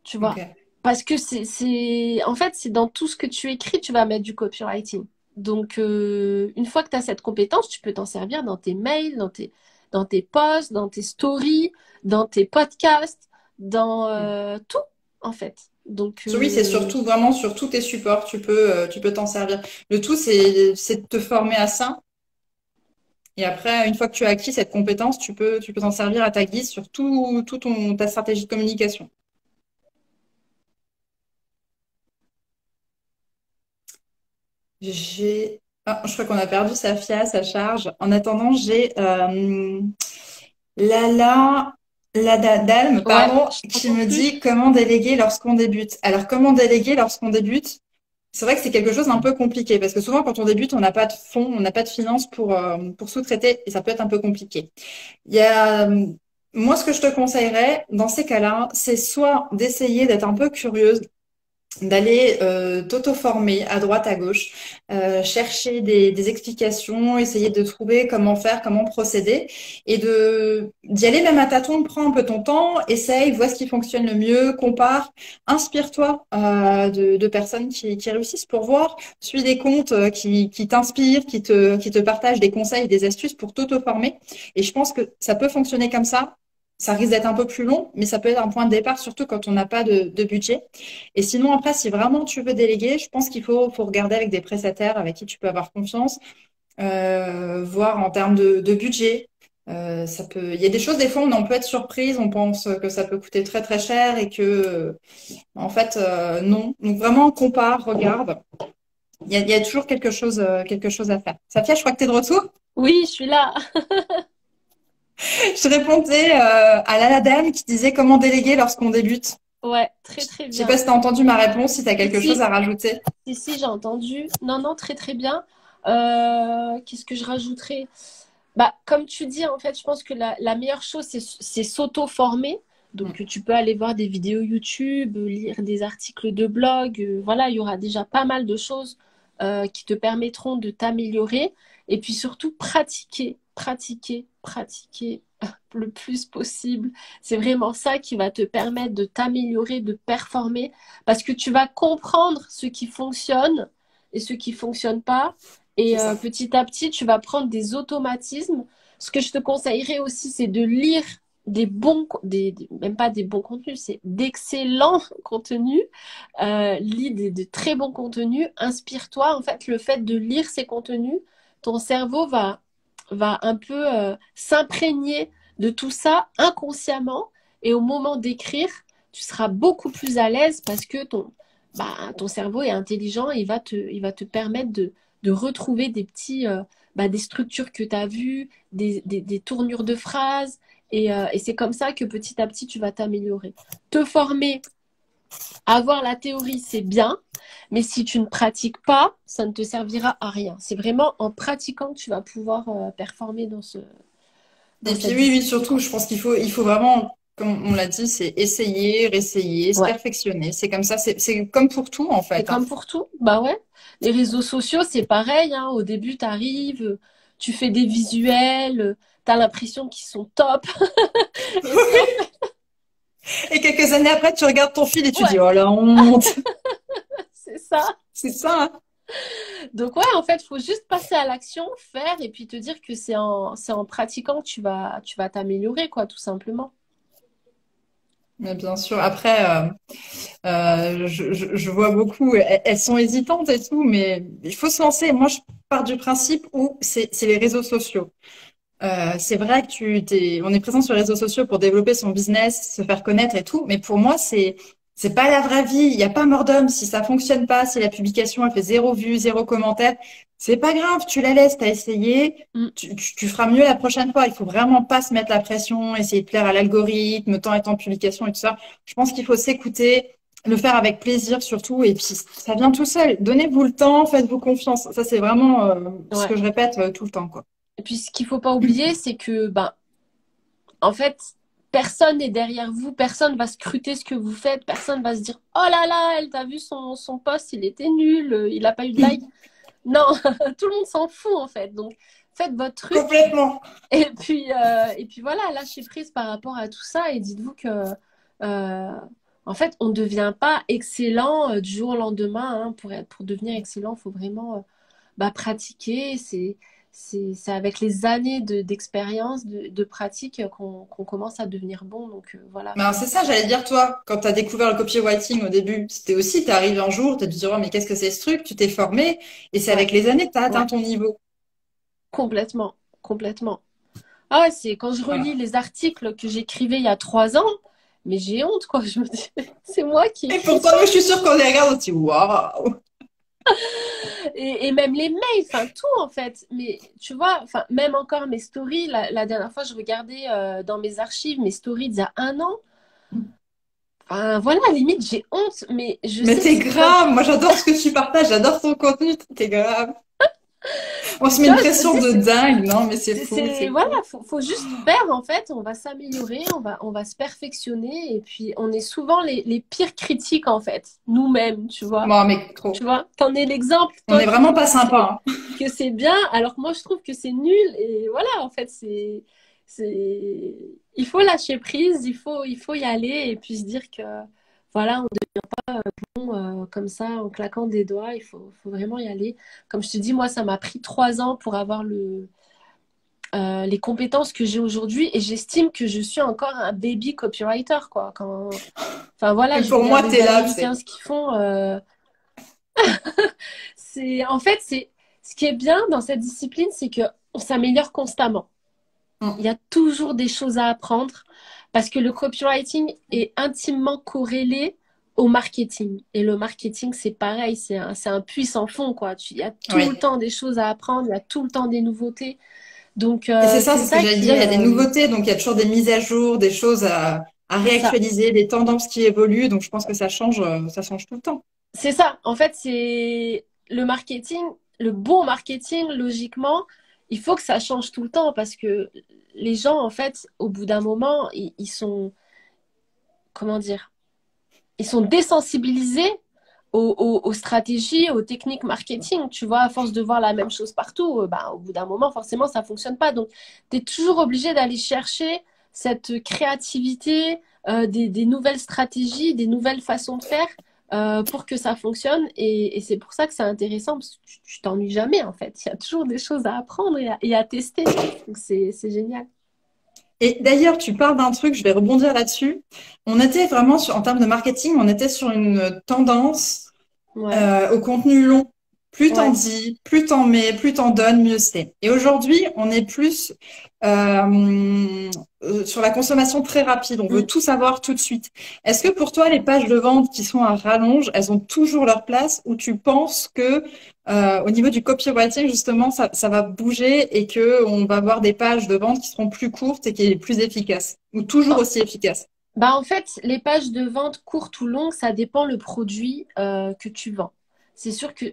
tu vois. ok. Parce que en fait, c'est dans tout ce que tu écris, tu vas mettre du copywriting. Donc, une fois que tu as cette compétence, tu peux t'en servir dans tes mails, dans tes posts, dans tes stories, dans tes podcasts, dans tout, en fait. Donc, Oui, c'est surtout vraiment sur tous tes supports, tu peux t'en servir. Le tout, c'est de te former à ça. Et après, une fois que tu as acquis cette compétence, tu peux t'en servir à ta guise sur ta stratégie de communication. Je crois qu'on a perdu Safia, sa charge. En attendant, j'ai Lala, Dalm, ouais, pardon, je qui t'entends me plus. dit comment déléguer lorsqu'on débute. Alors, comment déléguer lorsqu'on débute? C'est vrai que c'est quelque chose d'un peu compliqué parce que souvent, quand on débute, on n'a pas de fonds, on n'a pas de finances pour sous-traiter et ça peut être un peu compliqué. Il y a, moi, ce que je te conseillerais dans ces cas-là, c'est soit d'essayer d'être un peu curieuse, d'aller t'auto-former à droite, à gauche, chercher des explications, essayer de trouver comment faire, comment procéder, et d'y aller même à tâtons, prends un peu ton temps, essaye, vois ce qui fonctionne le mieux, compare, inspire-toi de personnes qui réussissent pour voir, suis des comptes qui t'inspirent, qui te partagent des conseils, des astuces pour t'auto-former, et je pense que ça peut fonctionner comme ça. Ça risque d'être un peu plus long, mais ça peut être un point de départ, surtout quand on n'a pas de budget. Et sinon, après, si vraiment tu veux déléguer, je pense faut regarder avec des prestataires avec qui tu peux avoir confiance, voir en termes de budget. Il y a des choses, des fois, on peut être surprise, on pense que ça peut coûter très très cher et en fait, non. Donc vraiment, compare, regarde. Il y a toujours quelque chose à faire. Safia, je crois que tu es de retour. Oui, je suis là. Je répondais à la dame qui disait comment déléguer lorsqu'on débute. Ouais, très très Je sais pas bien. si tu as entendu ma réponse, si tu as Si, quelque chose si, à rajouter. si, j'ai entendu. Non, non, très très bien. Qu'est-ce que je rajouterais? Bah, comme tu dis, en fait, je pense que la meilleure chose, c'est s'auto-former. Mm. Donc, tu peux aller voir des vidéos YouTube, lire des articles de blog. Voilà, il y aura déjà pas mal de choses qui te permettront de t'améliorer. Et puis surtout, pratiquer, pratiquer, pratiquer le plus possible. C'est vraiment ça qui va te permettre de t'améliorer, de performer, parce que tu vas comprendre ce qui fonctionne et ce qui fonctionne pas. C'est Et ça. petit à petit, tu vas prendre des automatismes. Ce que je te conseillerais aussi, c'est de lire même pas des bons contenus, c'est d'excellents contenus. Lis de très bons contenus. Inspire-toi. En fait, le fait de lire ces contenus, ton cerveau va un peu s'imprégner de tout ça inconsciemment. Et au moment d'écrire, tu seras beaucoup plus à l'aise parce que ton cerveau est intelligent et il va te permettre de retrouver des structures que tu as vues, des tournures de phrases. Et c'est comme ça que petit à petit, tu vas t'améliorer. Te former, avoir la théorie, c'est bien, Mais si tu ne pratiques pas, ça ne te servira à rien. C'est vraiment en pratiquant que tu vas pouvoir performer Et dans puis cette oui, oui, discipline, surtout, quoi. je pense qu'il faut vraiment, comme on l'a dit, c'est essayer, réessayer, se Ouais. perfectionner. C'est comme ça, c'est comme pour tout en C'est fait, hein. comme pour tout. Bah ouais. Les réseaux sociaux, c'est pareil, hein. Au début, tu arrives, tu fais des visuels, tu as l'impression qu'ils sont top. Et puis, en fait, Et quelques années après, tu regardes ton fil et tu dis, ouais, oh la honte. c'est ça. C'est ça, hein. Donc ouais, en fait, il faut juste passer à l'action, faire, et puis te dire que c'est en pratiquant que tu vas t'améliorer, quoi, tout simplement. Mais bien sûr. Après, je vois beaucoup, elles sont hésitantes et tout, mais il faut se lancer. Moi, je pars du principe où c'est les réseaux sociaux. C'est vrai que on est présent sur les réseaux sociaux pour développer son business, se faire connaître et tout, mais pour moi, c'est pas la vraie vie. Il n'y a pas mort d'homme. Si ça fonctionne pas, si la publication elle fait zéro vue, zéro commentaire, c'est pas grave. Tu la laisses, t'as essayé. Mm. Tu feras mieux la prochaine fois. Il faut vraiment pas se mettre la pression, essayer de plaire à l'algorithme, temps et temps de publication et tout ça. Je pense qu'il faut s'écouter, le faire avec plaisir surtout, et puis ça vient tout seul. Donnez-vous le temps, faites-vous confiance. Ça, c'est vraiment ce Ouais. que je répète tout le temps, quoi. Et puis, ce qu'il faut pas oublier, c'est que, ben, en fait, personne n'est derrière vous, personne va scruter ce que vous faites, personne va se dire, oh là là, elle t'a vu son post, il était nul, il a pas eu de like. Non, tout le monde s'en fout, en fait. Donc, faites votre truc. Complètement. Et puis voilà, lâchez prise par rapport à tout ça et dites-vous que, euh, en fait, on ne devient pas excellent du jour au lendemain, hein. Pour devenir excellent, il faut vraiment bah, pratiquer. C'est avec les années d'expérience, de pratique qu'on commence à devenir bon. Donc voilà. Mais alors, c'est ça, j'allais dire, toi, quand tu as découvert le copywriting au début, c'était aussi, t'es arrivé un jour, t'as dû dire, oh, mais qu'est-ce que c'est ce truc? Tu t'es formé, et c'est Ouais, avec les années que tu as ouais, atteint ton niveau. complètement, complètement. Ah ouais, c'est quand je Voilà. relis les articles que j'écrivais il y a 3 ans, mais j'ai honte, quoi. Je me dis, c'est moi qui Et écris pourtant, ça. moi, je suis sûre qu'on les regarde, on se dit, waouh! Et même les mails, enfin tout en fait. Mais tu vois, enfin même encore mes stories, la dernière fois je regardais dans mes archives mes stories d'il y a 1 an. Enfin voilà, limite j'ai honte, mais je Mais sais que t'es c'est bien. grave! Moi, j'adore ce que tu partages, j'adore ton contenu, t'es grave. On se met Tu une vois, je me pression dis, de dingue, non, mais c'est fou, c'est voilà, fou. faut juste faire en fait. On va s'améliorer, on va se perfectionner. Et puis on est souvent les pires critiques en fait, nous-mêmes, tu vois. Bon, mais Tu trop. vois, t'en es l'exemple, On toi est qui vraiment trouves pas sympa, hein. que c'est bien, alors que moi je trouve que c'est nul. Et voilà, en fait, c'est, il faut lâcher prise, il faut y aller et puis se dire que voilà, on devient bon comme ça en claquant des doigts. Faut vraiment y aller. Comme je te dis, moi, ça m'a pris 3 ans pour avoir les compétences que j'ai aujourd'hui et j'estime que je suis encore un baby copywriter, quoi. Enfin voilà, Mais je pour regarde moi, les t'es là, Américains, c'est. ce qu'ils font. En fait, ce qui est bien dans cette discipline, c'est que on s'améliore constamment. Il y a toujours des choses à apprendre parce que le copywriting est intimement corrélé au marketing. Et le marketing, c'est pareil, c'est un puits sans fond, quoi. Il y a tout le Oui. temps des choses à apprendre, il y a tout le temps des nouveautés. Donc, Et c'est ça, c'est c'est ce que ça j'allais qui dire. Il y a des est... nouveautés, donc il y a toujours des mises à jour, des choses à c'est ça. réactualiser, des tendances qui évoluent. Donc je pense que ça change tout le temps. C'est ça. En fait, c'est le marketing, le bon marketing, logiquement, il faut que ça change tout le temps parce que les gens, en fait, au bout d'un moment, ils sont, comment dire, ils sont désensibilisés aux stratégies, aux techniques marketing. Tu vois, à force de voir la même chose partout, bah, au bout d'un moment, forcément, ça fonctionne pas. Donc, tu es toujours obligé d'aller chercher cette créativité, des nouvelles stratégies, des nouvelles façons de faire pour que ça fonctionne. Et c'est pour ça que c'est intéressant, parce que tu t'ennuies jamais, en fait. Il y a toujours des choses à apprendre et à tester. Donc, c'est génial. Et d'ailleurs, tu parles d'un truc, je vais rebondir là-dessus. On était vraiment en termes de marketing, on était sur une tendance Ouais, au contenu long. Plus t'en ouais. dis, plus t'en mets, plus t'en donnes, mieux c'est. Et aujourd'hui, on est plus sur la consommation très rapide. On veut Mm. tout savoir tout de suite. Est-ce que pour toi, les pages de vente qui sont à rallonge, elles ont toujours leur place ou tu penses que au niveau du copywriting, justement, ça va bouger et que on va avoir des pages de vente qui seront plus courtes et qui est plus efficaces ou toujours aussi efficaces? Bah en fait, les pages de vente courtes ou longues, ça dépend le produit que tu vends. c'est sûr que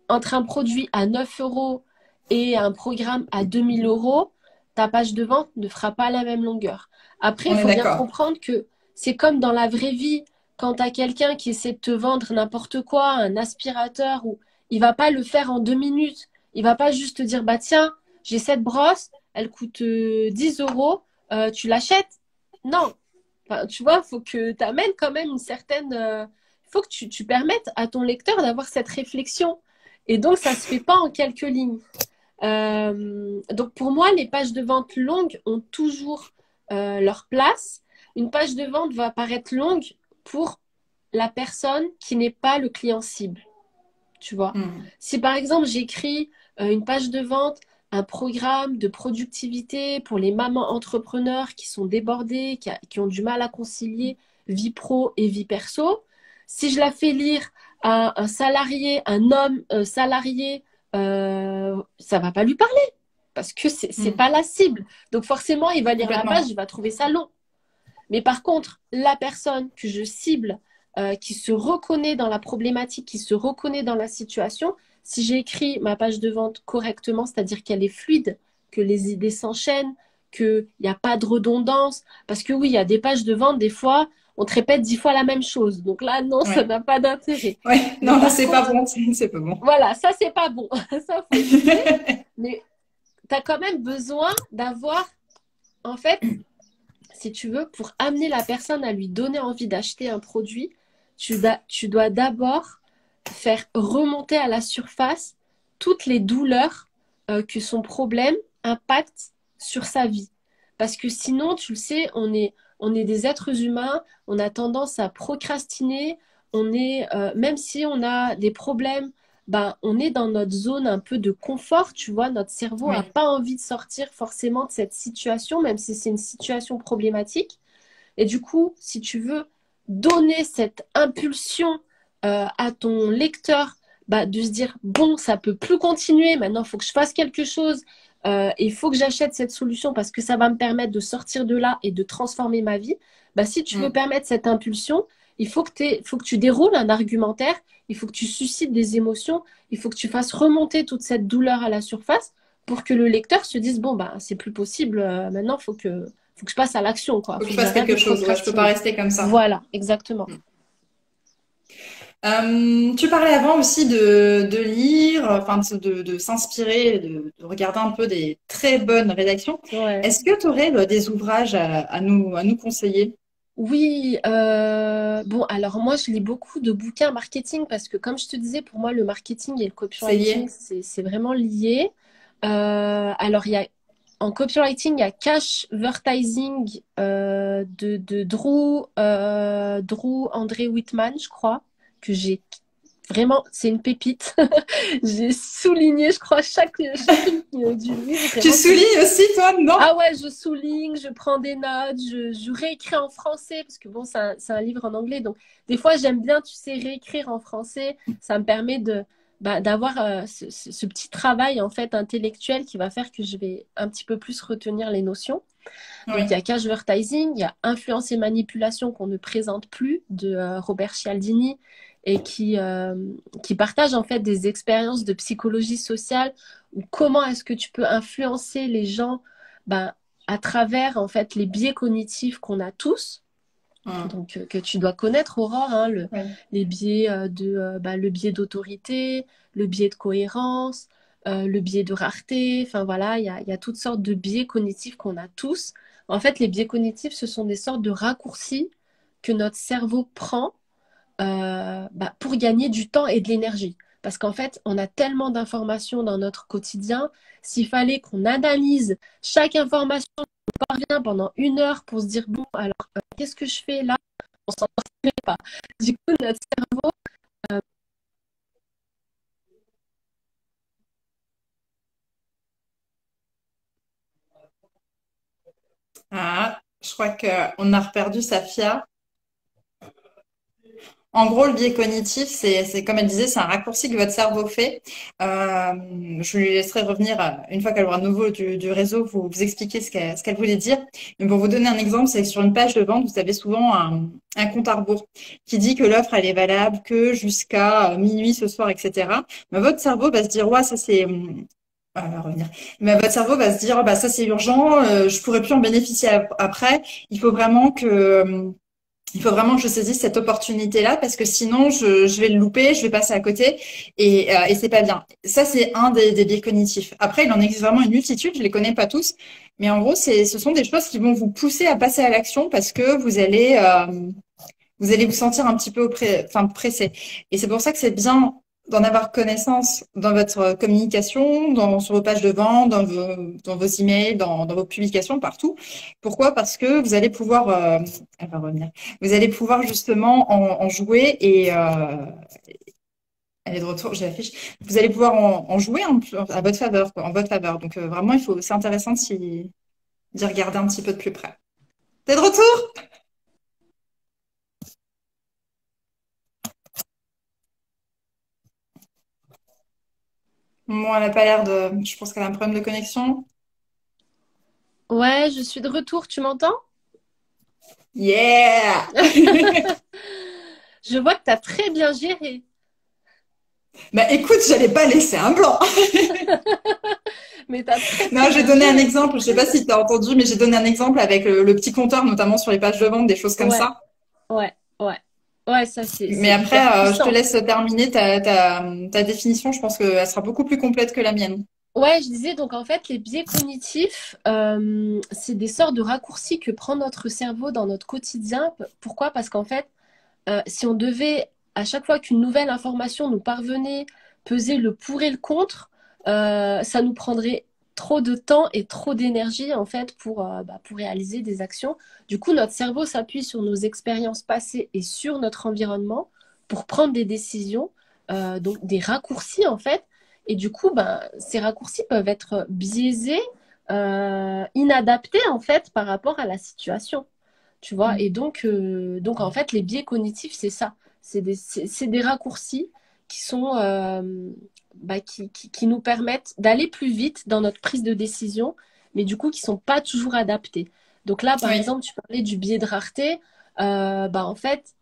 entre un produit à 9 euros et un programme à 2 000 euros, ta page de vente ne fera pas la même longueur. Après, il On est faut bien d'accord. comprendre que c'est comme dans la vraie vie, quand tu as quelqu'un qui essaie de te vendre n'importe quoi, un aspirateur, ou il va pas le faire en 2 minutes. Il va pas juste te dire, bah tiens, j'ai cette brosse, elle coûte 10 euros, tu l'achètes? Non. Enfin, tu vois, il faut que tu amènes quand même une certaine... Il faut que tu permettes à ton lecteur d'avoir cette réflexion. Et donc, ça se fait pas en quelques lignes. Donc, pour moi, les pages de vente longues ont toujours leur place. Une page de vente va paraître longue pour la personne qui n'est pas le client cible, tu vois. Hmm. Si par exemple, j'écris une page de vente, un programme de productivité pour les mamans entrepreneurs qui sont débordées, qui ont du mal à concilier vie pro et vie perso, si je la fais lire à un salarié, un homme salarié, ça va pas lui parler parce que c'est Hmm. pas la cible. Donc forcément, il va lire la page, Complètement. il va trouver ça long. Mais par contre, la personne que je cible, qui se reconnaît dans la problématique, qui se reconnaît dans la situation, si j'ai écrit ma page de vente correctement, c'est-à-dire qu'elle est fluide, que les idées s'enchaînent, qu'il n'y a pas de redondance, parce que oui, il y a des pages de vente, des fois, on te répète 10 fois la même chose. Donc là, non, ça Ouais. n'a pas d'intérêt. Ouais. Mais Non, là, par c'est pas contre, bon. C'est pas bon. voilà, ça, c'est pas bon. Ça, faut éviter. Mais tu as quand même besoin d'avoir, en fait, si tu veux, pour amener la personne à lui donner envie d'acheter un produit, tu dois d'abord faire remonter à la surface toutes les douleurs que son problème impacte sur sa vie. Parce que sinon, tu le sais, on est des êtres humains, on a tendance à procrastiner, même si on a des problèmes, ben, on est dans notre zone un peu de confort, tu vois, notre cerveau n'a Oui. pas envie de sortir forcément de cette situation, même si c'est une situation problématique. Et du coup, si tu veux donner cette impulsion à ton lecteur, bah, de se dire, bon, ça peut plus continuer, maintenant il faut que je fasse quelque chose, et il faut que j'achète cette solution parce que ça va me permettre de sortir de là et de transformer ma vie, bah, si tu veux Hmm. permettre cette impulsion, faut que tu déroules un argumentaire, il faut que tu suscites des émotions, il faut que tu fasses remonter toute cette douleur à la surface pour que le lecteur se dise, bon, bah, c'est plus possible, maintenant faut que je passe à l'action, quoi. Faut que Faut je que fasse j'arrête de quelque chose. Ouais, je peux pas procrastiner. rester comme ça. Voilà, exactement. Tu parlais avant aussi de lire, enfin de s'inspirer, de regarder un peu des très bonnes rédactions. Ouais. Est-ce que tu aurais des ouvrages à nous conseiller? Oui, bon, alors moi, je lis beaucoup de bouquins marketing parce que, comme je te disais, pour moi, le marketing et le C'est copywriting, lié. c'est vraiment lié. Alors, en copywriting, il y a Cashvertising de Drew André Whitman, je crois, que j'ai vraiment, c'est une pépite. J'ai souligné, je crois, chaque ligne du livre. Tu Vraiment, soulignes aussi, toi, non? ah ouais, je souligne, je prends des notes, je réécris en français, parce que bon, c'est un livre en anglais. Donc, des fois, j'aime bien, tu sais, réécrire en français. Ça me permet d'avoir ce petit travail, en fait, intellectuel qui va faire que je vais un petit peu plus retenir les notions. Donc, il y Oui. a Cashvertising, il y a Influence et manipulation qu'on ne présente plus de Robert Cialdini et qui partage en fait des expériences de psychologie sociale ou comment est-ce que tu peux influencer les gens ben, à travers en fait les biais cognitifs qu'on a tous. Hum. Donc, que tu dois connaître, Aurore, hein, Oui. les biais le biais d'autorité, le biais de cohérence, le biais de rareté. Enfin voilà, il y a toutes sortes de biais cognitifs qu'on a tous. En fait, les biais cognitifs, ce sont des sortes de raccourcis que notre cerveau prend pour gagner du temps et de l'énergie. Parce qu'en fait, on a tellement d'informations dans notre quotidien. S'il fallait qu'on analyse chaque information parvient pendant 1 heure pour se dire, bon, alors, qu'est-ce que je fais là? On s'en sortirait pas. Du coup, notre cerveau, Ah, je crois qu'on a reperdu Safia. En gros, le biais cognitif, c'est comme elle disait, c'est un raccourci que votre cerveau fait. Euh, je lui laisserai revenir une fois qu'elle aura de nouveau du réseau, vous expliquer ce qu'elle voulait dire. Mais pour vous donner un exemple, c'est que sur une page de vente, vous avez souvent un compte à rebours qui dit que l'offre, elle est valable que jusqu'à minuit ce soir, etc. Mais votre cerveau va se dire, ouais, ça c'est... revenir. Mais votre cerveau va se dire, oh, bah ça c'est urgent, je pourrais plus en bénéficier après. Il faut vraiment que il faut vraiment que je saisisse cette opportunité-là parce que sinon je vais le louper, je vais passer à côté et c'est pas bien. Ça, c'est un des biais cognitifs. Après, il en existe vraiment une multitude, je les connais pas tous, mais en gros, ce sont des choses qui vont vous pousser à passer à l'action parce que vous allez vous sentir un petit peu enfin, pressé. Et c'est pour ça que c'est bien d'en avoir connaissance dans votre communication, sur vos pages de vente, dans vos emails, dans vos publications, partout. Pourquoi? Parce que vous allez pouvoir, elle va revenir, vous allez pouvoir justement en jouer elle est de retour, je l'affiche. Vous allez pouvoir en jouer à votre faveur, quoi, en votre faveur. Donc vraiment, c'est intéressant d'y regarder un petit peu de plus près. T'es de retour? Bon, elle a pas l'air de, je pense qu'elle a un problème de connexion. Ouais, je suis de retour, tu m'entends? Yeah! Je vois que tu as très bien géré. Bah écoute, j'allais pas laisser un blanc. Mais tu as très Non, très j'ai bien donné un géré. exemple, je sais pas si tu as entendu, mais j'ai donné un exemple avec le petit compteur, notamment sur les pages de vente, des choses comme Ouais, ça. ouais, ouais. Ouais, ça Mais c'est après, hyper je te puissant. laisse terminer ta définition, je pense qu'elle sera beaucoup plus complète que la mienne. Ouais, je disais donc en fait les biais cognitifs, c'est des sortes de raccourcis que prend notre cerveau dans notre quotidien. Pourquoi? Parce qu'en fait, si on devait, à chaque fois qu'une nouvelle information nous parvenait, peser le pour et le contre, ça nous prendrait trop de temps et trop d'énergie en fait pour réaliser des actions. Du coup, notre cerveau s'appuie sur nos expériences passées et sur notre environnement pour prendre des décisions, donc des raccourcis en fait. Et du coup, ben, ces raccourcis peuvent être biaisés, inadaptés en fait par rapport à la situation. Tu vois, et donc en fait, les biais cognitifs, c'est ça. C'est des raccourcis qui sont, qui nous permettent d'aller plus vite dans notre prise de décision, mais du coup, qui sont pas toujours adaptés. Donc là, par Oui, exemple, tu parlais du biais de rareté. En fait,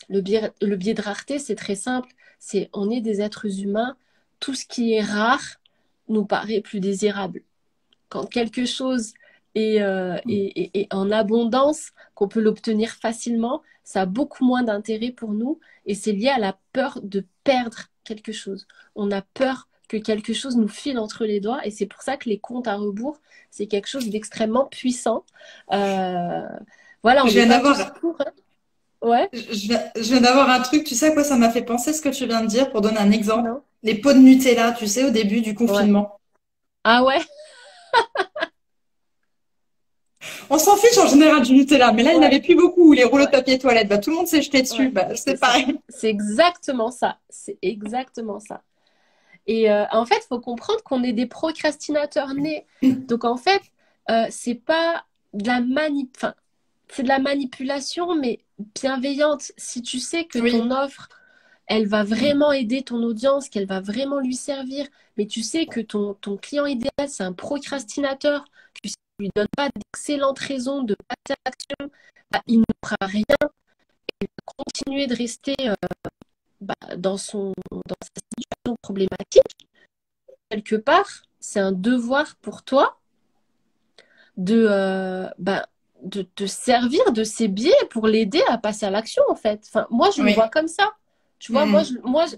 le biais de rareté, c'est très simple. C'est on est des êtres humains. Tout ce qui est rare nous paraît plus désirable quand quelque chose est en abondance, qu'on peut l'obtenir facilement, ça a beaucoup moins d'intérêt pour nous et c'est lié à la peur de perdre quelque chose. On a peur que quelque chose nous file entre les doigts et c'est pour ça que les comptes à rebours, c'est quelque chose d'extrêmement puissant. Euh, voilà, on je n'est viens pas tous d'avoir, pour, hein. Ouais, je viens d'avoir un truc, tu sais à quoi ça m'a fait penser ce que tu viens de dire, pour donner un exemple. non? Les pots de Nutella, tu sais, au début du Ouais. confinement. Ah ouais? On s'en fiche en général du Nutella, mais là, il n'y en Ouais, avait plus beaucoup, ou les rouleaux de ouais, papier toilette. Bah, tout le monde s'est jeté dessus. ouais. Bah, C'est c'est ça. pareil. C'est exactement ça. C'est exactement ça. Et en fait, il faut comprendre qu'on est des procrastinateurs nés. Donc en fait, c'est pas de la enfin, c'est de la manipulation, mais bienveillante. Si tu sais que Oui. ton offre, elle va vraiment aider ton audience, qu'elle va vraiment lui servir, mais tu sais que ton client idéal, c'est un procrastinateur, que si tu lui donnes pas d'excellentes raisons de passer à l'action, bah, il ne fera rien, il va continuer de rester dans sa situation problématique quelque part, c'est un devoir pour toi de, de te servir de ces biais pour l'aider à passer à l'action, en fait. Enfin, moi, je le vois Oui. comme ça. Tu vois, Mm.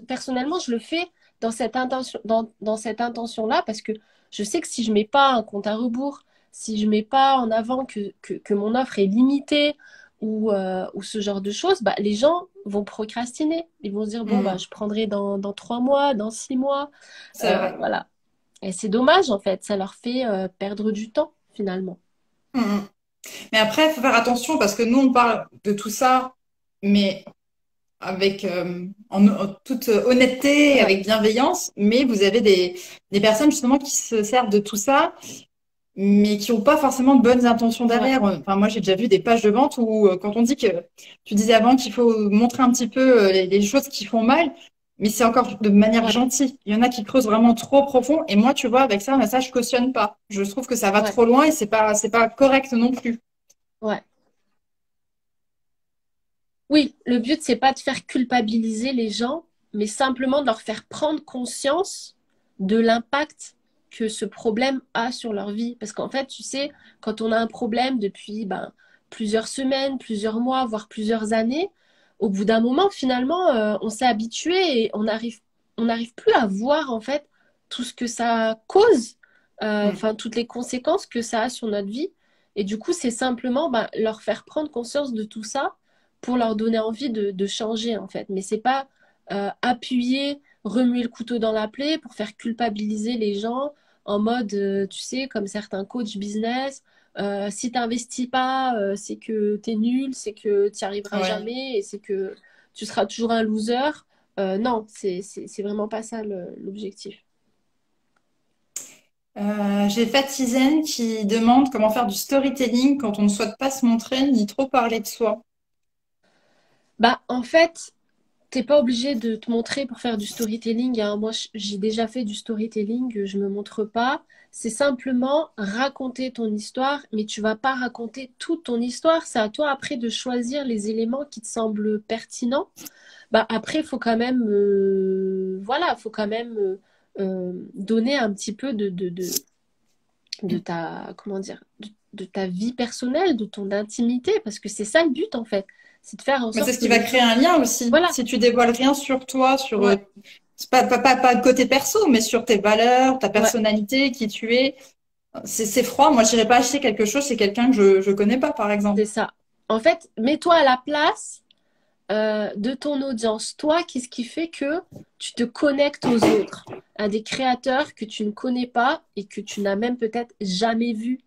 personnellement, je le fais dans cette intention-là parce que je sais que si je mets pas un compte à rebours, si je mets pas en avant que mon offre est limitée ou ce genre de choses, bah, les gens vont procrastiner. Ils vont se dire, bon, bah, Mm. je prendrai dans 3 mois, dans 6 mois. C'est vrai. Voilà. Et c'est dommage, en fait. Ça leur fait perdre du temps, finalement. Mm. Mais après, il faut faire attention parce que nous, on parle de tout ça, mais avec en toute honnêteté, Ouais, avec bienveillance. Mais vous avez des personnes justement qui se servent de tout ça mais qui n'ont pas forcément de bonnes intentions Ouais, derrière. Enfin, moi, j'ai déjà vu des pages de vente où, quand on dit que, tu disais avant qu'il faut montrer un petit peu les choses qui font mal, mais c'est encore de manière ouais, gentille. Il y en a qui creusent vraiment trop profond, et moi, tu vois, avec ça, je cautionne pas. Je trouve que ça va ouais, trop loin et c'est pas correct non plus. ouais. Oui, le but, c'est pas de faire culpabiliser les gens, mais simplement de leur faire prendre conscience de l'impact que ce problème a sur leur vie. Parce qu'en fait, tu sais, quand on a un problème depuis plusieurs semaines, plusieurs mois, voire plusieurs années, au bout d'un moment, finalement, on s'est habitué et on n'arrive plus à voir en fait tout ce que ça cause, Mm. enfin toutes les conséquences que ça a sur notre vie. Et du coup, c'est simplement leur faire prendre conscience de tout ça pour leur donner envie de changer en fait. Mais c'est pas appuyer, remuer le couteau dans la plaie pour faire culpabiliser les gens en mode, tu sais, comme certains coachs business, si t'investis pas, c'est que t'es nul, c'est que t'y arriveras Ouais. jamais et c'est que tu seras toujours un loser. Non, c'est vraiment pas ça l'objectif. J'ai Fatizen qui demande comment faire du storytelling quand on ne souhaite pas se montrer ni trop parler de soi. Bah, en fait, t'es pas obligé de te montrer pour faire du storytelling, hein. Moi, j'ai déjà fait du storytelling, je me montre pas. C'est simplement raconter ton histoire, mais tu vas pas raconter toute ton histoire. C'est à toi après de choisir les éléments qui te semblent pertinents. Bah après, il faut quand même, voilà, faut quand même donner un petit peu de ta, comment dire, de ta vie personnelle, de ton intimité, parce que c'est ça le but en fait. C'est de faire en Mais c'est sorte ce que qui va les créer gens, un lien aussi. voilà, Si tu dévoiles rien sur toi, sur ouais, c'est pas de côté perso, mais sur tes valeurs, ta ouais. personnalité, qui tu es. C'est froid. Moi, j'irais pas acheter quelque chose chez quelqu'un que je connais pas, par exemple. C'est ça. En fait, mets-toi à la place de ton audience. Toi, qu'est-ce qui fait que tu te connectes aux autres, à des créateurs que tu ne connais pas et que tu n'as même peut-être jamais vus?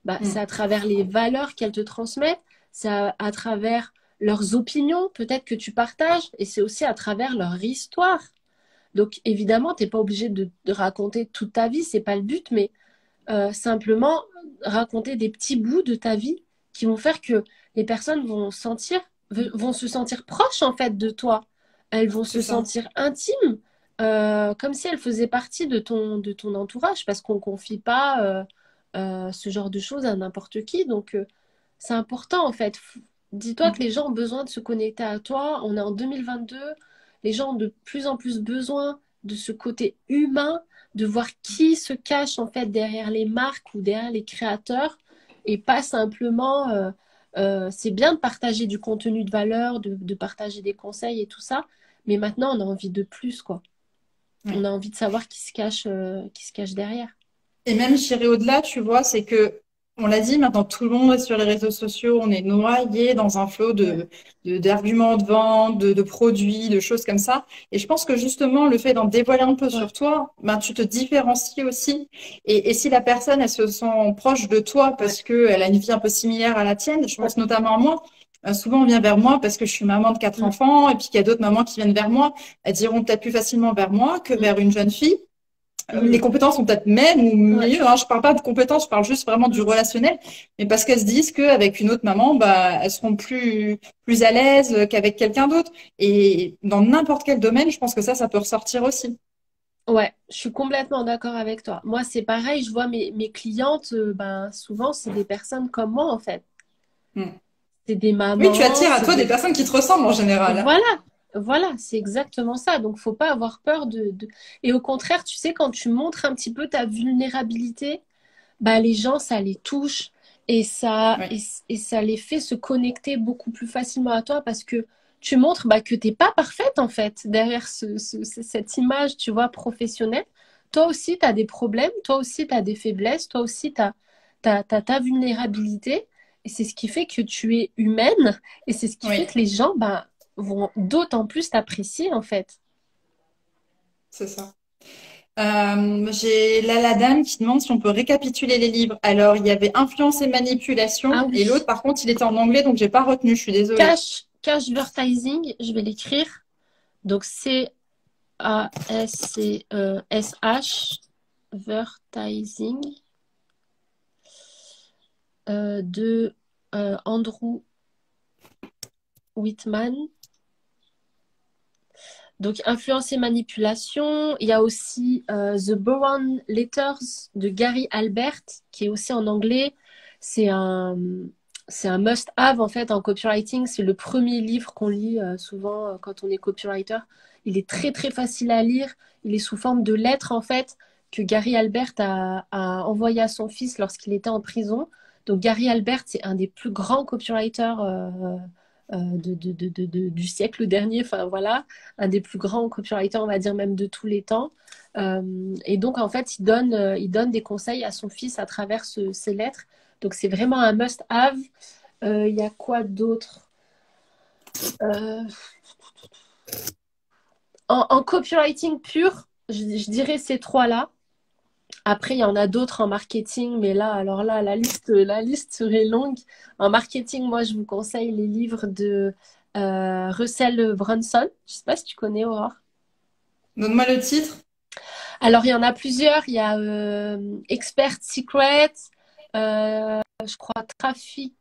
Bah, c'est Mm, à travers les valeurs qu'elles te transmettent, c'est à travers leurs opinions, peut-être que tu partages, et c'est aussi à travers leur histoire. Donc, évidemment, tu n'es pas obligé de raconter toute ta vie, c'est pas le but, mais simplement raconter des petits bouts de ta vie qui vont faire que les personnes vont se sentir proches en fait de toi. Elles vont c'est se ça. sentir intimes, comme si elles faisaient partie de ton entourage, parce qu'on ne confie pas ce genre de choses à n'importe qui. Donc, c'est important en fait. Dis-toi que Mm. les gens ont besoin de se connecter à toi. On est en 2022. Les gens ont de plus en plus besoin de ce côté humain, de voir qui se cache en fait derrière les marques ou derrière les créateurs et pas simplement. C'est bien de partager du contenu de valeur, de partager des conseils et tout ça, mais maintenant on a envie de plus quoi. On Ouais. a envie de savoir qui se cache derrière. Et même, j'irais au-delà, tu vois, c'est que, on l'a dit, maintenant tout le monde est sur les réseaux sociaux, on est noyé dans un flot Ouais, d'arguments de vente, de produits, de choses comme ça. Et je pense que justement, le fait d'en dévoiler un peu ouais, sur toi, ben, tu te différencies aussi. Et si la personne, elle se sent proche de toi ouais, parce qu'elle a une vie un peu similaire à la tienne, je ouais. pense notamment à moi. Souvent, on vient vers moi parce que je suis maman de quatre Mm, enfants et puis qu'il y a d'autres mamans qui viennent vers moi. Elles iront peut-être plus facilement vers moi que mm, vers une jeune fille. Les mm. compétences sont peut-être mêmes ou Ouais, mieux. Hein. Je parle pas de compétences, je parle juste vraiment du mm. relationnel. Mais parce qu'elles se disent qu'avec une autre maman, bah, elles seront plus à l'aise qu'avec quelqu'un d'autre. Et dans n'importe quel domaine, je pense que ça peut ressortir aussi. Ouais, je suis complètement d'accord avec toi. Moi, c'est pareil, je vois mes clientes, souvent, c'est des personnes comme moi, en fait. Mm. C'est des Oui, tu mamans, attires à c'est toi des des... personnes qui te ressemblent en général. Voilà, voilà, c'est exactement ça. Donc, faut pas avoir peur Et au contraire, tu sais, quand tu montres un petit peu ta vulnérabilité, bah, les gens, ça les touche Oui, et ça les fait se connecter beaucoup plus facilement à toi parce que tu montres que t'es pas parfaite en fait derrière cette image, tu vois, professionnelle. Toi aussi, tu as des problèmes, toi aussi, tu as des faiblesses, toi aussi, tu as ta vulnérabilité et c'est ce qui fait que tu es humaine et c'est ce qui fait oui, que les gens vont d'autant plus t'apprécier en fait. c'est ça. J'ai là la dame qui demande si on peut récapituler les livres. Alors, il y avait Influence et Ah manipulation et l'autre, oui, par contre, il était en anglais, donc j'ai pas retenu. Je suis désolée. Cashvertising, je vais l'écrire. Donc, ASCH, Vertising. de Andrew Whitman. Donc, influence et manipulation. Il y a aussi The Boron Letters de Gary Albert, qui est aussi en anglais. C'est un, c'est un must-have en fait en copywriting. C'est le premier livre qu'on lit souvent quand on est copywriter. Il est très très facile à lire. Il est sous forme de lettres en fait que Gary Albert a envoyé à son fils lorsqu'il était en prison. Donc Gary Albert, c'est un des plus grands copywriters du siècle dernier. Enfin voilà, un des plus grands copywriters, on va dire même de tous les temps. Et donc en fait, il donne des conseils à son fils à travers ces lettres. Donc c'est vraiment un must-have. Il y a quoi d'autre? Euh, en copywriting pur, je dirais ces trois-là. Après, il y en a d'autres en marketing, mais là, alors là, la liste serait longue. En marketing, moi, je vous conseille les livres de Russell Brunson. Je sais pas si tu connais, Aurore. Donne-moi le titre. Alors, il y en a plusieurs. Il y a Expert Secret, je crois Traffic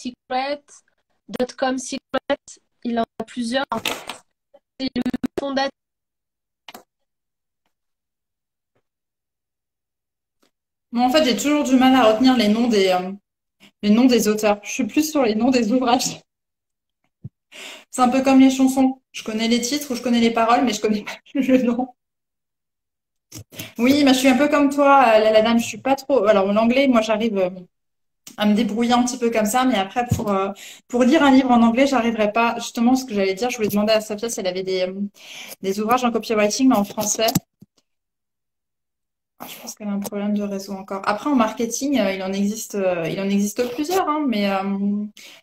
Secret, Dotcom Secret. Il en a plusieurs. C'est le fondateur. Moi, en fait, j'ai toujours du mal à retenir les noms des auteurs. Je suis plus sur les noms des ouvrages. C'est un peu comme les chansons. Je connais les titres ou je connais les paroles, mais je connais pas le nom. Oui, mais je suis un peu comme toi, la dame. Je suis pas trop. Alors, l'anglais, moi, j'arrive à me débrouiller un petit peu comme ça, mais après, pour lire un livre en anglais, j'arriverai pas. Justement, ce que j'allais dire, je voulais demander à Sophia si elle avait des ouvrages en copywriting, mais en français. Ah, je pense qu'elle a un problème de réseau encore. Après, en marketing, il en existe plusieurs, hein, mais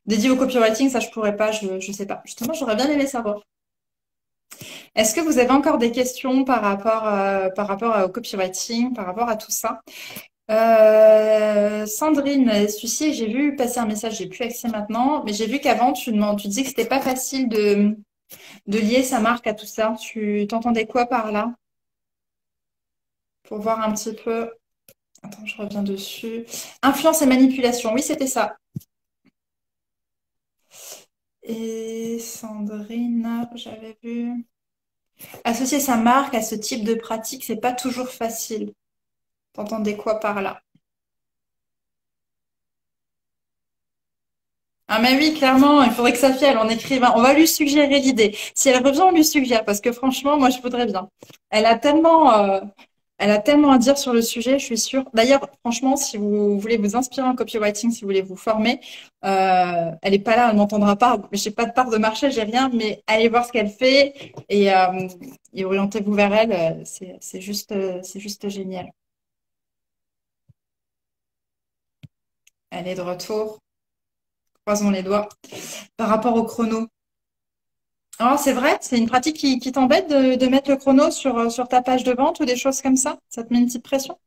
dédié au copywriting, ça, je pourrais pas, je sais pas. Justement, j'aurais bien aimé savoir. Est-ce que vous avez encore des questions par rapport au copywriting, par rapport à tout ça? Sandrine Sucy, j'ai vu passer un message, j'ai plus accès maintenant, mais j'ai vu qu'avant, tu disais que c'était pas facile de lier sa marque à tout ça. Tu t'entendais quoi par là? Pour voir un petit peu. Attends, je reviens dessus. Influence et manipulation. Oui, c'était ça. Et Sandrine, j'avais vu. Associer sa marque à ce type de pratique, c'est pas toujours facile. T'entendais quoi par là? Ah, mais oui, clairement, il faudrait que Safia, elle en écrive un. On va lui suggérer l'idée. Si elle revient, on lui suggère, parce que franchement, moi, je voudrais bien. Elle a tellement, euh, Elle a tellement à dire sur le sujet, je suis sûre. D'ailleurs, franchement, si vous voulez vous inspirer en copywriting, si vous voulez vous former, elle est pas là, elle m'entendra pas. J'ai pas de part de marché, j'ai rien, mais allez voir ce qu'elle fait et orientez-vous vers elle. C'est juste génial. Elle est de retour. Croisons les doigts. Par rapport au chrono. Alors, c'est vrai, c'est une pratique qui t'embête de mettre le chrono sur ta page de vente ou des choses comme ça? Ça te met une petite pression?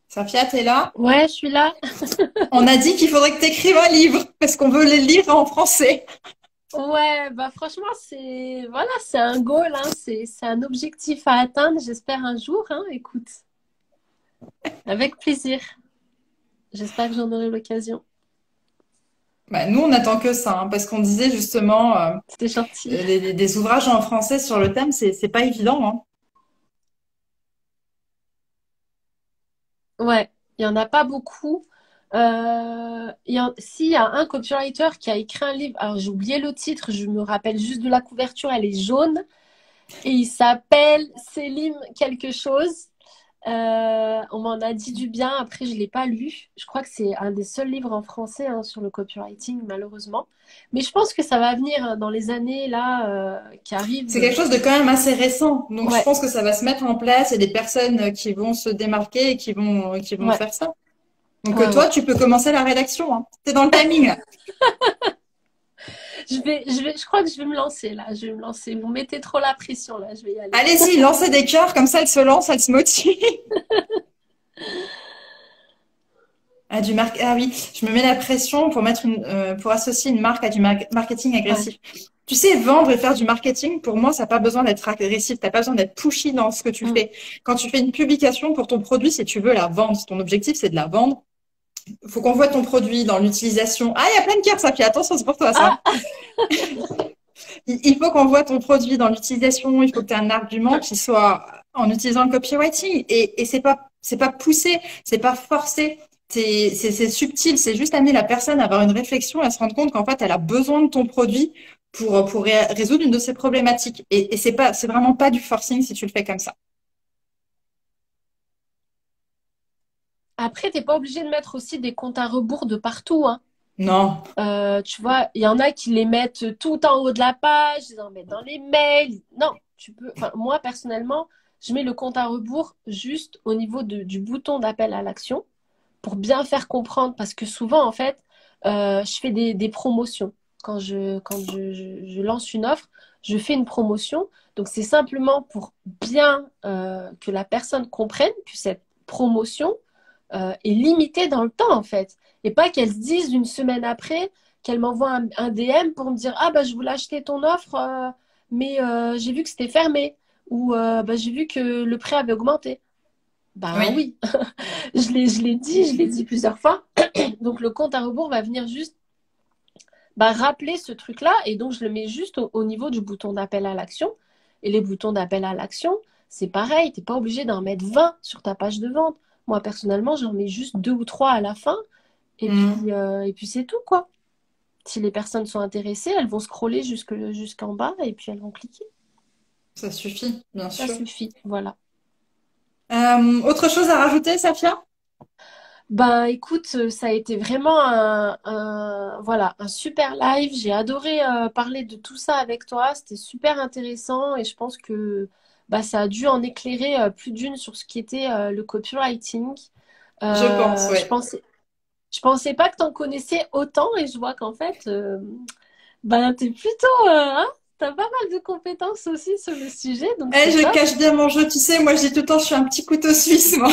Safia, t'es là? Ouais, je suis là. On a dit qu'il faudrait que tu écrives un livre parce qu'on veut les lire en français. Ouais, bah franchement, c'est un goal, hein, c'est un objectif à atteindre, j'espère un jour, hein, écoute, avec plaisir. J'espère que j'en aurai l'occasion. Bah, nous, on n'attend que ça, hein, parce qu'on disait justement C'était gentil. des ouvrages en français sur le thème, c'est pas évident, hein. Ouais, il y en a pas beaucoup. S'il y a un copywriter qui a écrit un livre, alors j'ai oublié le titre, je me rappelle juste de la couverture, elle est jaune et il s'appelle Selim quelque chose. On m'en a dit du bien, après je l'ai pas lu. Je crois que c'est un des seuls livres en français hein, sur le copywriting, malheureusement. Mais je pense que ça va venir hein, dans les années là qui C'est arrivent. quelque chose de quand même assez récent, donc je Ouais, pense que ça va se mettre en place. Il y a des personnes qui vont se démarquer et qui vont ouais, faire ça. Donc ouais, toi, ouais. tu peux commencer la rédaction, hein. T'es dans le timing, là. Je crois que je vais me lancer là. Je vais me lancer. Vous mettez trop la pression là. Je vais y aller. Allez-y, lancez des cœurs, comme ça elle se lance, elle se motive. Ah oui, je me mets la pression pour pour associer une marque à du marketing Ouais. agressif. Tu sais, vendre et faire du marketing, pour moi, ça n'a pas besoin d'être agressif, t'as pas besoin d'être pushy dans ce que tu Mm. fais. Quand tu fais une publication pour ton produit, si tu veux la vendre, si ton objectif c'est de la vendre, il faut qu'on voit ton produit dans l'utilisation. Ah, il y a plein de cartes, ça, puis attention, c'est pour toi ça. Ah, Il faut qu'on voit ton produit dans l'utilisation, il faut que tu aies un argument qui soit en utilisant le copywriting. Et c'est pas poussé, c'est pas forcé. C'est subtil, c'est juste amener la personne à avoir une réflexion et à se rendre compte qu'en fait, elle a besoin de ton produit pour résoudre une de ses problématiques. Et c'est vraiment pas du forcing si tu le fais comme ça. après, t'es pas obligé de mettre aussi des comptes à rebours de partout, hein. Non. Tu vois, il y en a qui les mettent tout en haut de la page, ils en mettent dans les mails. Non, tu peux. Enfin, moi, personnellement, je mets le compte à rebours juste au niveau du bouton d'appel à l'action pour bien faire comprendre. Parce que souvent, en fait, je fais des promotions. Quand je lance une offre, je fais une promotion. Donc, c'est simplement pour bien que la personne comprenne que cette promotion est limitée dans le temps, en fait. Et pas qu'elle se dise une semaine après, qu'elle m'envoie un DM pour me dire, ah bah je voulais acheter ton offre, mais j'ai vu que c'était fermé. Ou bah, j'ai vu que le prix avait augmenté. Bah Oui, oui, je l'ai dit plusieurs fois. Donc le compte à rebours va venir juste bah, rappeler ce truc-là. Et donc je le mets juste au niveau du bouton d'appel à l'action. Et les boutons d'appel à l'action, c'est pareil, tu n'es pas obligé d'en mettre 20 sur ta page de vente. Moi, personnellement, j'en mets juste deux ou trois à la fin. mmh, Et puis c'est tout, quoi. Si les personnes sont intéressées, elles vont scroller jusqu'en bas et puis elles vont cliquer. ça suffit, bien Ça sûr. suffit, voilà. Autre chose à rajouter, Safia? Ben écoute, ça a été vraiment voilà, un super live. J'ai adoré parler de tout ça avec toi. C'était super intéressant et je pense que bah, ça a dû en éclairer plus d'une sur ce qui était le copywriting. Je pense, Je oui. pensais pas que tu en connaissais autant et je vois qu'en fait, ben, t'es plutôt, hein, t'as pas mal de compétences aussi sur le sujet, donc Eh, c'est je top. cache bien mon jeu, tu sais, moi je dis tout le temps, je suis un petit couteau suisse, moi.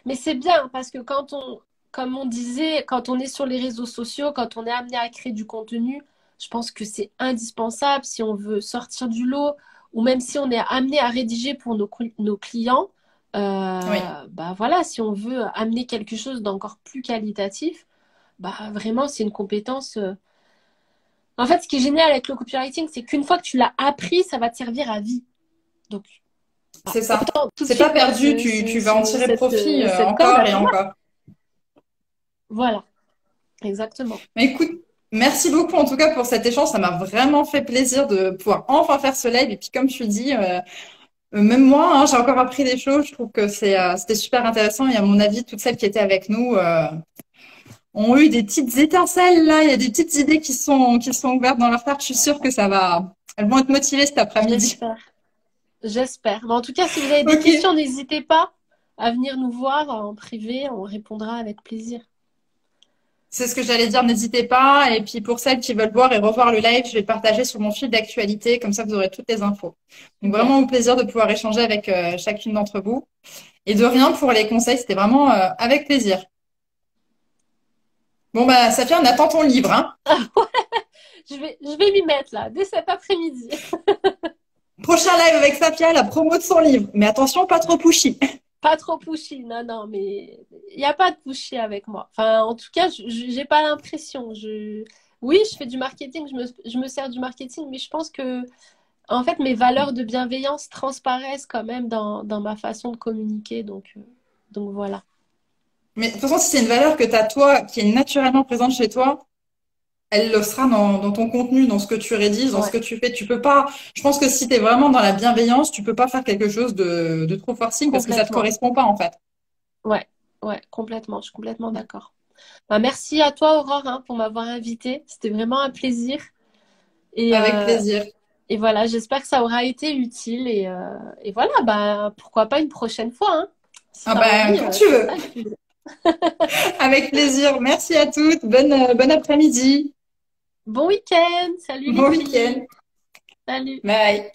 Mais c'est bien parce que comme on disait, quand on est sur les réseaux sociaux, quand on est amené à créer du contenu, je pense que c'est indispensable si on veut sortir du lot ou même si on est amené à rédiger pour nos clients. Oui, Bah voilà, si on veut amener quelque chose d'encore plus qualitatif, bah vraiment, c'est une compétence. En fait, ce qui est génial avec le copywriting, c'est qu'une fois que tu l'as appris, ça va te servir à vie. Donc, c'est ça. autant tout de C'est pas suite mettre perdu, tu vas en tirer profit cette corde encore à et ton arc. encore. Voilà, exactement. Mais écoute, merci beaucoup en tout cas pour cet échange, ça m'a vraiment fait plaisir de pouvoir enfin faire ce live. Et puis comme tu dis, même moi, hein, j'ai encore appris des choses, je trouve que c'était super intéressant et à mon avis, toutes celles qui étaient avec nous ont eu des petites étincelles là, il y a des petites idées qui sont ouvertes dans leur tête. Je suis sûre que elles vont être motivées cet après-midi. J'espère. J'espère. Mais en tout cas, si vous avez des Ok, questions, n'hésitez pas à venir nous voir en privé. On répondra avec plaisir. c'est ce que j'allais dire, n'hésitez pas. Et puis pour celles qui veulent voir et revoir le live, je vais le partager sur mon fil d'actualité, comme ça vous aurez toutes les infos. Donc Super. vraiment au plaisir de pouvoir échanger avec chacune d'entre vous. Et de rien pour les conseils, c'était vraiment avec plaisir. Bon bah Safia, on attend ton livre, hein. Je vais m'y mettre là, dès cet après-midi. Prochain live avec Safia, la promo de son livre. Mais attention, pas trop pushy. Pas trop pushy. Non, non, mais il n'y a pas de pushy avec moi. Enfin, en tout cas, j'ai pas l'impression. Oui, je fais du marketing, je me sers du marketing, mais je pense que, en fait, mes valeurs de bienveillance transparaissent quand même dans ma façon de communiquer. Donc voilà. Mais de toute façon, si c'est une valeur que tu as toi, qui est naturellement présente chez toi, elle le sera dans ton contenu, dans ce que tu rédiges, dans ce Ouais, que tu fais. Tu peux pas, je pense que si tu es vraiment dans la bienveillance, tu peux pas faire quelque chose de trop forcing parce que ça te complètement. correspond pas, en fait. Ouais, ouais, complètement. Je suis complètement d'accord. Bah, merci à toi, Aurore, hein, pour m'avoir invitée. C'était vraiment un plaisir. Et, Avec euh, plaisir. et voilà, j'espère que ça aura été utile. Et voilà, bah, pourquoi pas une prochaine fois, hein. Si Ah tu as ben, envie, quand tu je serai veux. là avec plaisir. Avec plaisir. Merci à toutes. Bon après-midi. Bon week-end! Salut les Bon filles! week-end. Salut! Bye.